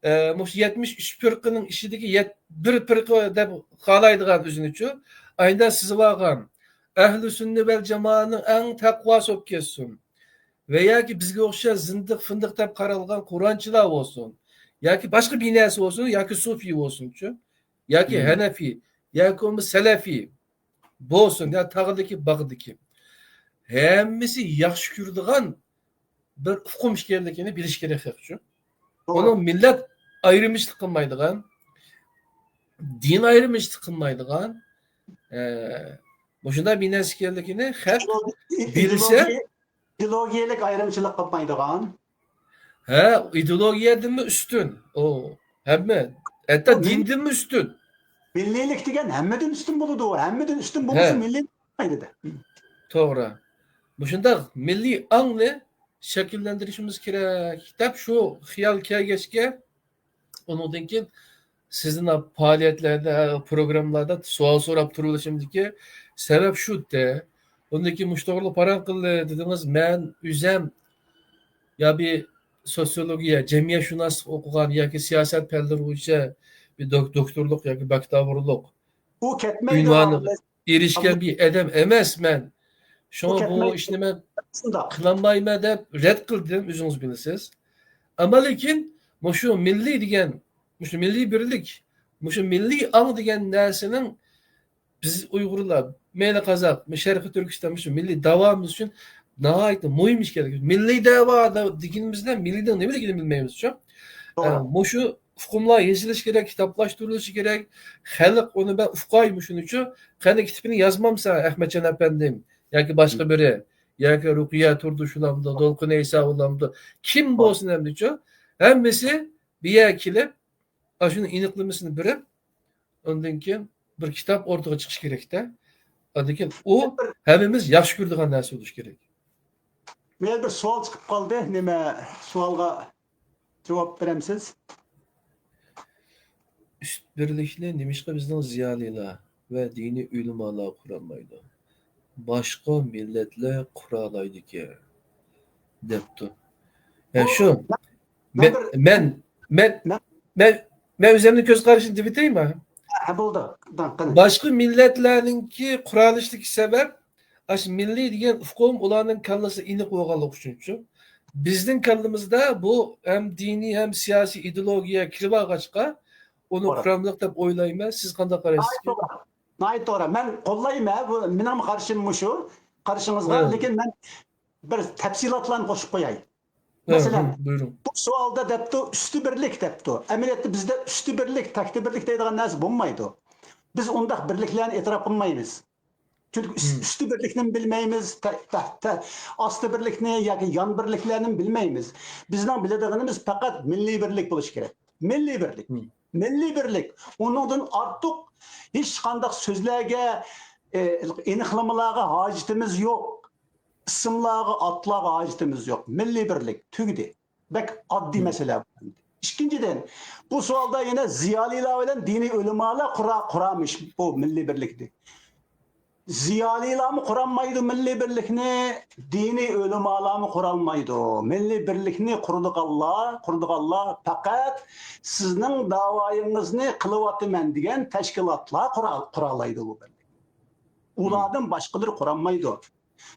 73 firqaning ishidagi bir firqa deb xohlaydigan o'zinichu ayda sizib olgan ahli sunna val jamoaning eng taqvosi bo'lib ketsin. Ve yoki bizga o'xshash zindiq findiq deb qaralgan Qur'onchilar bo'lsin, yoki boshqa binasi bo'lsin, yoki sufiy bo'lsin-chi, yoki Hanafi, yoki Salafi bo'lsin, ya tag'diki bag'diki. Hammasi yaxshi ko'radigan bir hukm ekanligini bilish kerak-chi. Onun millet ayrımcılık qilmaydigan, din ayrımcılık qilmaydigan, bu shunday binasi ekanligini xalq bilsa, ideologiyalik ayrımcılık qilmaydigan. Ha, ideologiyadan mı üstün? O, hamma. Hatta dindan mı üstün? Millilik degan hammadan üstün bo'ladi. Hammadan üstün bo'lsa milliy bo'lmaydi. To'g'ri. Bu shunday milliy ongni shakllantirishimiz kerak. Deb shu xiyol kelgachga undan keyin sizning faoliyatlarda, programlarda savol so'rab turilishimdagi sabab shu-da. Undan keyin mushto'g'ri paran qildi dedingiz, men o'zim ya bir sosyologiya, cemiyetşunas okugan yoki siyosat fanlari bo'yicha bir doktorluk yoki baktavorluk Bu ketmaydi. unvoni erishgan bir odam emasman. Shunga bu ishni men qilolmayman deb rad qildim, o'zingiz bilasiz. Ammo lekin shu milliy degan, shu milliy birlik, shu milliy ong degan narsaning biz Uyg'urlar, mayli qozoq, Sharqiy Turkiston shu milliy davomimiz uchun nahayet muhim iş gerek. Milli dava dikinimizden milliden ne bileyim bilmeyimiz şu. Şu ufkumlar yazılış gerek, kitaplaştırılış gerek. Halk onu ben ufkaymışım için. Kendi kitabını yazmamsa Ahmetcan Efendim, ya ki başka biri, ya ki Rukiye Turduşulamda, Dolkun Eysa Ulamda, kim bu olsun hem de şu. Hemmesi bir yer kilip, şunun iniklemesini birip, ondan ki bir kitap ortaya çıkış gerek de. Adaki o hemimiz yaş gördüğün narsa oluş gerek. Men bir savol chiqib qoldi. Nima savolga javob berasiz? Üst birlikni nimishqa bizning ziyolilar va diniy ulamolar qurolmaydi. Boshqa millatlar qura oladiki debdi. Ya shu men o'zimni ko'z qarashini deb aytaymi? Ha bo'ldi. Boshqa millatlarningki quralishligi sabab aş milli degan ufqum ularning kallasi iniq bo'lganligi uchunchi. Bizning kallamizda bu hem diniy hem siyosiy ideologiya kirib olg'achqa uni quramliq deb o'ylayman. Siz qanday qaraysiz? To'g'ri. Men qo'llayman. Bu mening qarashim shu. Qarashingizga, lekin men bir tafsilotlarni qo'shib qo'yay. Masalan, bu savolda debdi üstü birlik debdi. Amaliyotda bizda üstü birlik, takti birlik deydigan narsa bo'lmaydi. Biz undaq birliklarni e'tirof qilmaymiz. Çünkü üstü birlikni bilmeymiz, astı birlikni yoki yan birliklerini bilmeymiz. Bizden biladiğimiz fakat milli birlik buluş gerek. Milli birlik. Milli birlik. Onundan artık hiç kandak sözlerge, eniklamalarga hacetimiz yok. İsimlarga, atlarga hacetimiz yok. Milli birlik. Tügdi. Bek addi mesele. İkinciden, bu sualda yine ziyaliler ile dini ulemalar kuramış bu milli birlikti. Ziyaliler mi kuranmaydı milli birlikni, dini ulemalar mı kuranmaydı? Milli birlikni kurduk Allah, fakat sizin davayınızı kılıvatımen diyen teşkilatlar kuralaydı bu birlik. Ulardan başkaları kuranmaydı.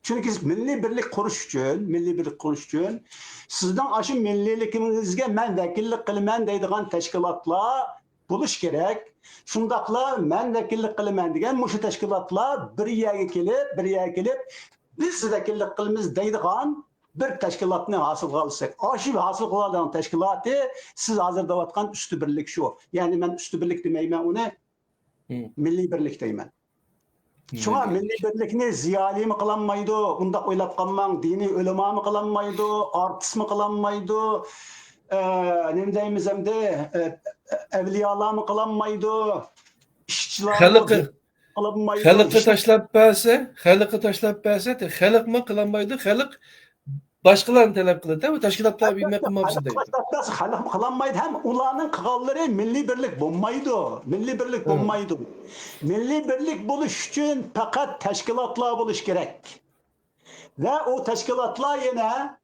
Çünkü milli birlik kuruş üçün, sizden aşı millilikimizge men vekillik kılmen deydiğen teşkilatlar buluş gerek. Şundakla men vekillik kılmen diyen muşu teşkilatlar bir yere gelip biz vekillik kılımız deydiğen bir teşkilatını hasıl kılsak. Aşı hasıl kıladığın teşkilatı siz hazırda vatkan üstü birlik şu. Yani ben üstü birlik demeyim onu milli birlik deyim. Şuna milli birlikni ziyali mi kılanmaydı, bunda oylap kalman, dini ulema mı kılanmaydı, artist mi kılanmaydı, ne deyimiz hem de evliyalar mı kılanmaydı, işçiler mı kılanmaydı. Xalqı taşlap berse, de xalq mı kılanmaydı, xalq başkalarını talep kıldı, değil mi? Teşkilatlar bilmek kılmamışsın deydi. Xalq kılanmaydı, hem ulanın kıgalları milli birlik bulmaydı. Milli birlik bulmaydı. Milli birlik buluş için fakat teşkilatlar buluş gerek. Ve o teşkilatlar yine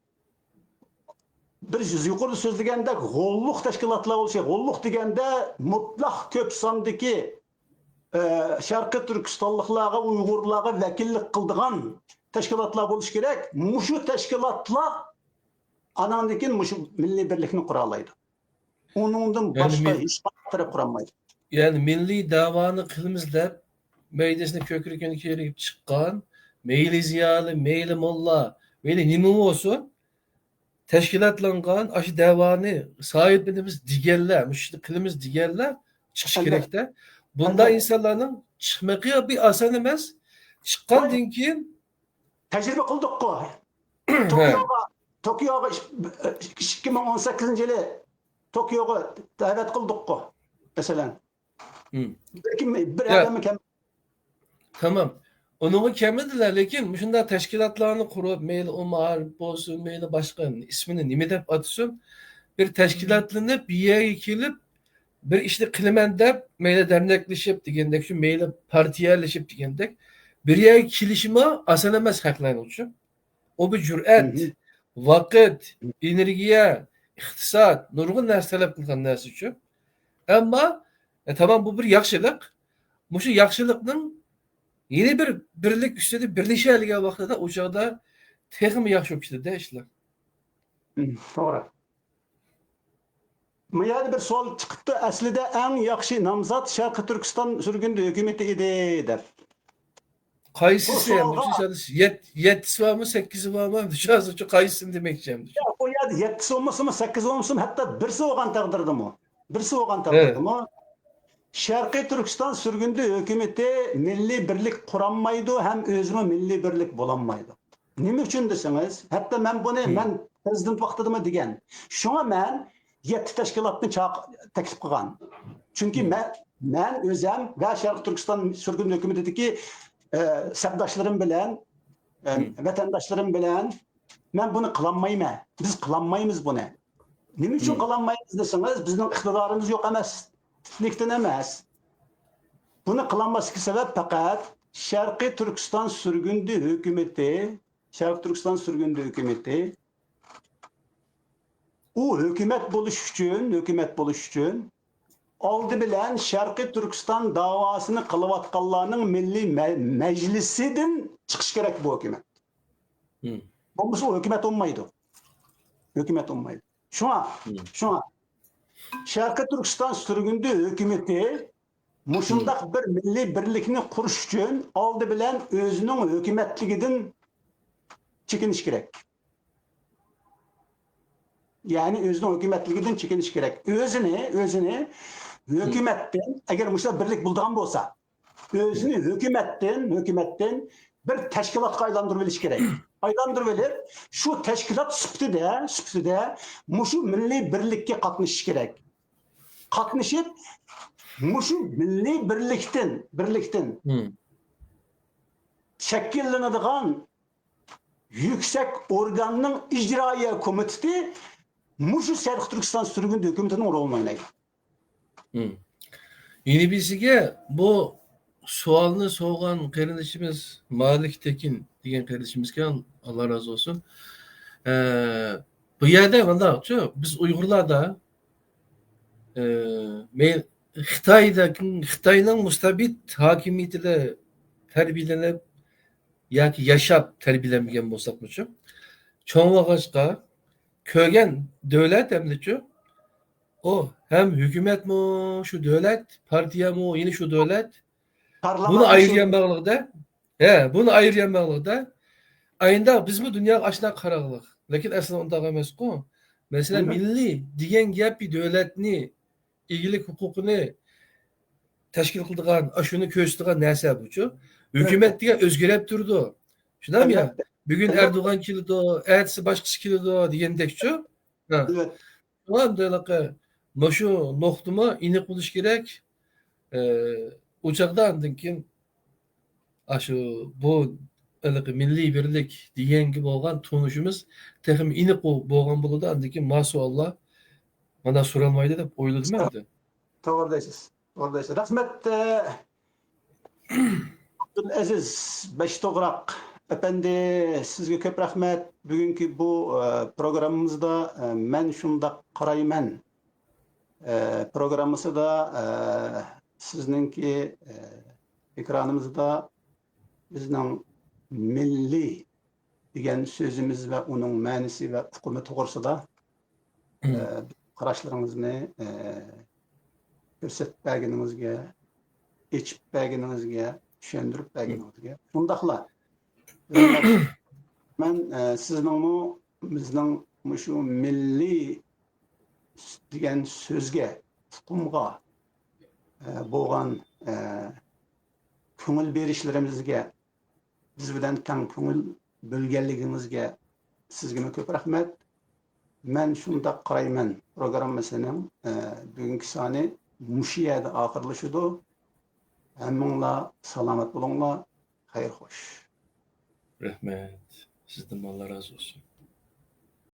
bir yukarı söz degende golluk teşkilatlar olacak. Golluk degende mutlak köp sandaki Şarkı Türkistanlıklara, Uygurlara vekillik kıldığan teşkilatlar buluş gerek. Muşu teşkilatlar anandikin muşu milli birlikini kuralaydı. Onundan başka hiç taraf kuramaydı. Yani milli davanı kılımızda meydesine kökürken iki çıkan meyli ziyalı, meyli molla, meyli nimi olsun teşkilatlangan aşı davanı sahiplenimiz digerler, müşrik kılımız digerler çıkış gerekte. Bunda insanların çıkmakı bir asan emez. Çıkan dinkin tecrübe kıldık ko. Tokyo'ga 2018 yılı Tokyo'ga davet kıldık ko. Mesela. Bir adamı tamam. Onu kemediler lekin şunda teşkilatlarını kurup mail Umar olsun mail başkan ismini nimi dep atsın bir teşkilatlığını bir yere gelip bir işte klimende mail dernekleşip digendek şu mail partiyerleşip digendek bir yere kilişime asanemez haklarını uçun. O bir cüret, vakit, enerjiye, iktisat, nurgun narsa talep kılgan narsa uçun. Ama tamam bu bir yaxşılık. Bu şu yaxşılıkның yeni bir birlik üstede birleşerliğe vaxtida o çağda texmi yaxşı olmuştu da işler. Doğru. Yani bir so'l chiqibdi. Aslida eng yaxshi nomzod Sharqiy Turkiston sürgün hükümeti edi der. Qaysisi ham? 7'si var mı 8'i var mı? Dışarısı çok qaysisini demekçiyim. Ya o ya 7'si olmasın mı 8'i olmasın mı hatta birisi olgan taqdirda mı? Birisi olgan taqdirda mı? Sharqiy Turkiston sürgündü hükümeti milli birlik kuranmaydı hem özümü milli birlik bulanmaydı. Nima uchun deseniz, hatta ben bunu ben prezident vaqtida degan. Şuna ben 7 teşkilatni taklif qilgan. Çünkü ben özüm ve Sharqiy Turkiston sürgün hükümetideki sabdaşlarım bilen, vatandaşlarım bilen ben bunu kılanmayım. Biz kılanmayız bunu. Nima uchun kılanmayız deseniz, bizning iqtidarımız yok emas. Nikten emas. Bunu kılanması sebep fakat Sharqiy Turkiston sürgündü hükümeti, Sharqiy Turkiston sürgündü hükümeti o hükümet buluş üçün oldu bilen Sharqiy Turkiston davasını kılıvatkallarının milli meclisidin çıkış gerek bu hükümet. Bu hükümet olmaydı. Hükümet olmaydı. Şuna Sharqiy Turkiston sürgündü hükümeti muşundak bir milli birlikni kuruş üçün oldu bilen özünün hükümetligidin çekiniş gerek. Yani özünün hükümetligidin çekiniş gerek. Özünü hükümetten eğer muşda birlik bulduğun bolsa özünü hükümetten bir teşkilatga aylandırıp biliş gerek. Aylandırıp bilip şu teşkilat süptüde muşu milli birlikке katmışış gerek. Katmışıp muşu milli birlikten şekillenadigan yüksek organның icraiye komiteti muşu Şərq Türkistan sürgün hükümetinin rolunu oynaydı. Yeni birisiga bu sualını soğugan kardeşimiz Malik Tekin degan kardeşimizga Allah razı olsun. Bu yerde mandaqçı biz Uygurlarda men Xitayning mustabid hakimiyetinde terbiyelenip yoki yashab terbiyelenmagan bo'lsakmichu cho'ng'ag'achqa ko'rgan davlat hamdachu o hem hükümet mi şu devlet, partiya mı yine şu devlet. Bunu ayırgan bağlıqda, ayında biz mi dünya aşına qaraqlıq. Lakin aslında onda emas ku. Mesela milli degan gap bir devletni egilik hukukunu tashkil qiladigan, shuni ko'rsatadigan narsa buchu. Hükümet degan o'zgarib turdi. Shunami ya? Bugun Erdo'g'an keldi, ertasi boshqasi keldi degandekchu. Ha. Evet. Şu noktuma inik buluş gerek. Uçakta andın ki şu bu milli birlik diyen gibi olan tunuşumuz tehim inik boğan buludu andın ki maşallah bana sorulmaydı da oyladım ben. Doğrudaysız. Rahmet Abdülaziz Beştoğrak efendi sizge köp rahmet. Bugünkü bu programımızda men şunda qarayman. Programımızı da sizinki ekranımızda bizden milli degan sözümüz ve onun manisi ve hükümü toğrusida qarashlarınızı ko'rsatmaginingizga, echib tushundirib berganingizga. Shundaqla men sizning bizning shu milli degan so'zga, hukmga bo'lgan ko'ngil berishlarimizga, biz bilan teng ko'ngil bo'lganligingizga sizga ko'p rahmat. Men shunda qarayman programmasining bugungi soni mushu yerda oxirlashadi. Hammanglar salomat bo'linglar. Xayr xo'sh. Rahmet. Sizden Allah razı olsun.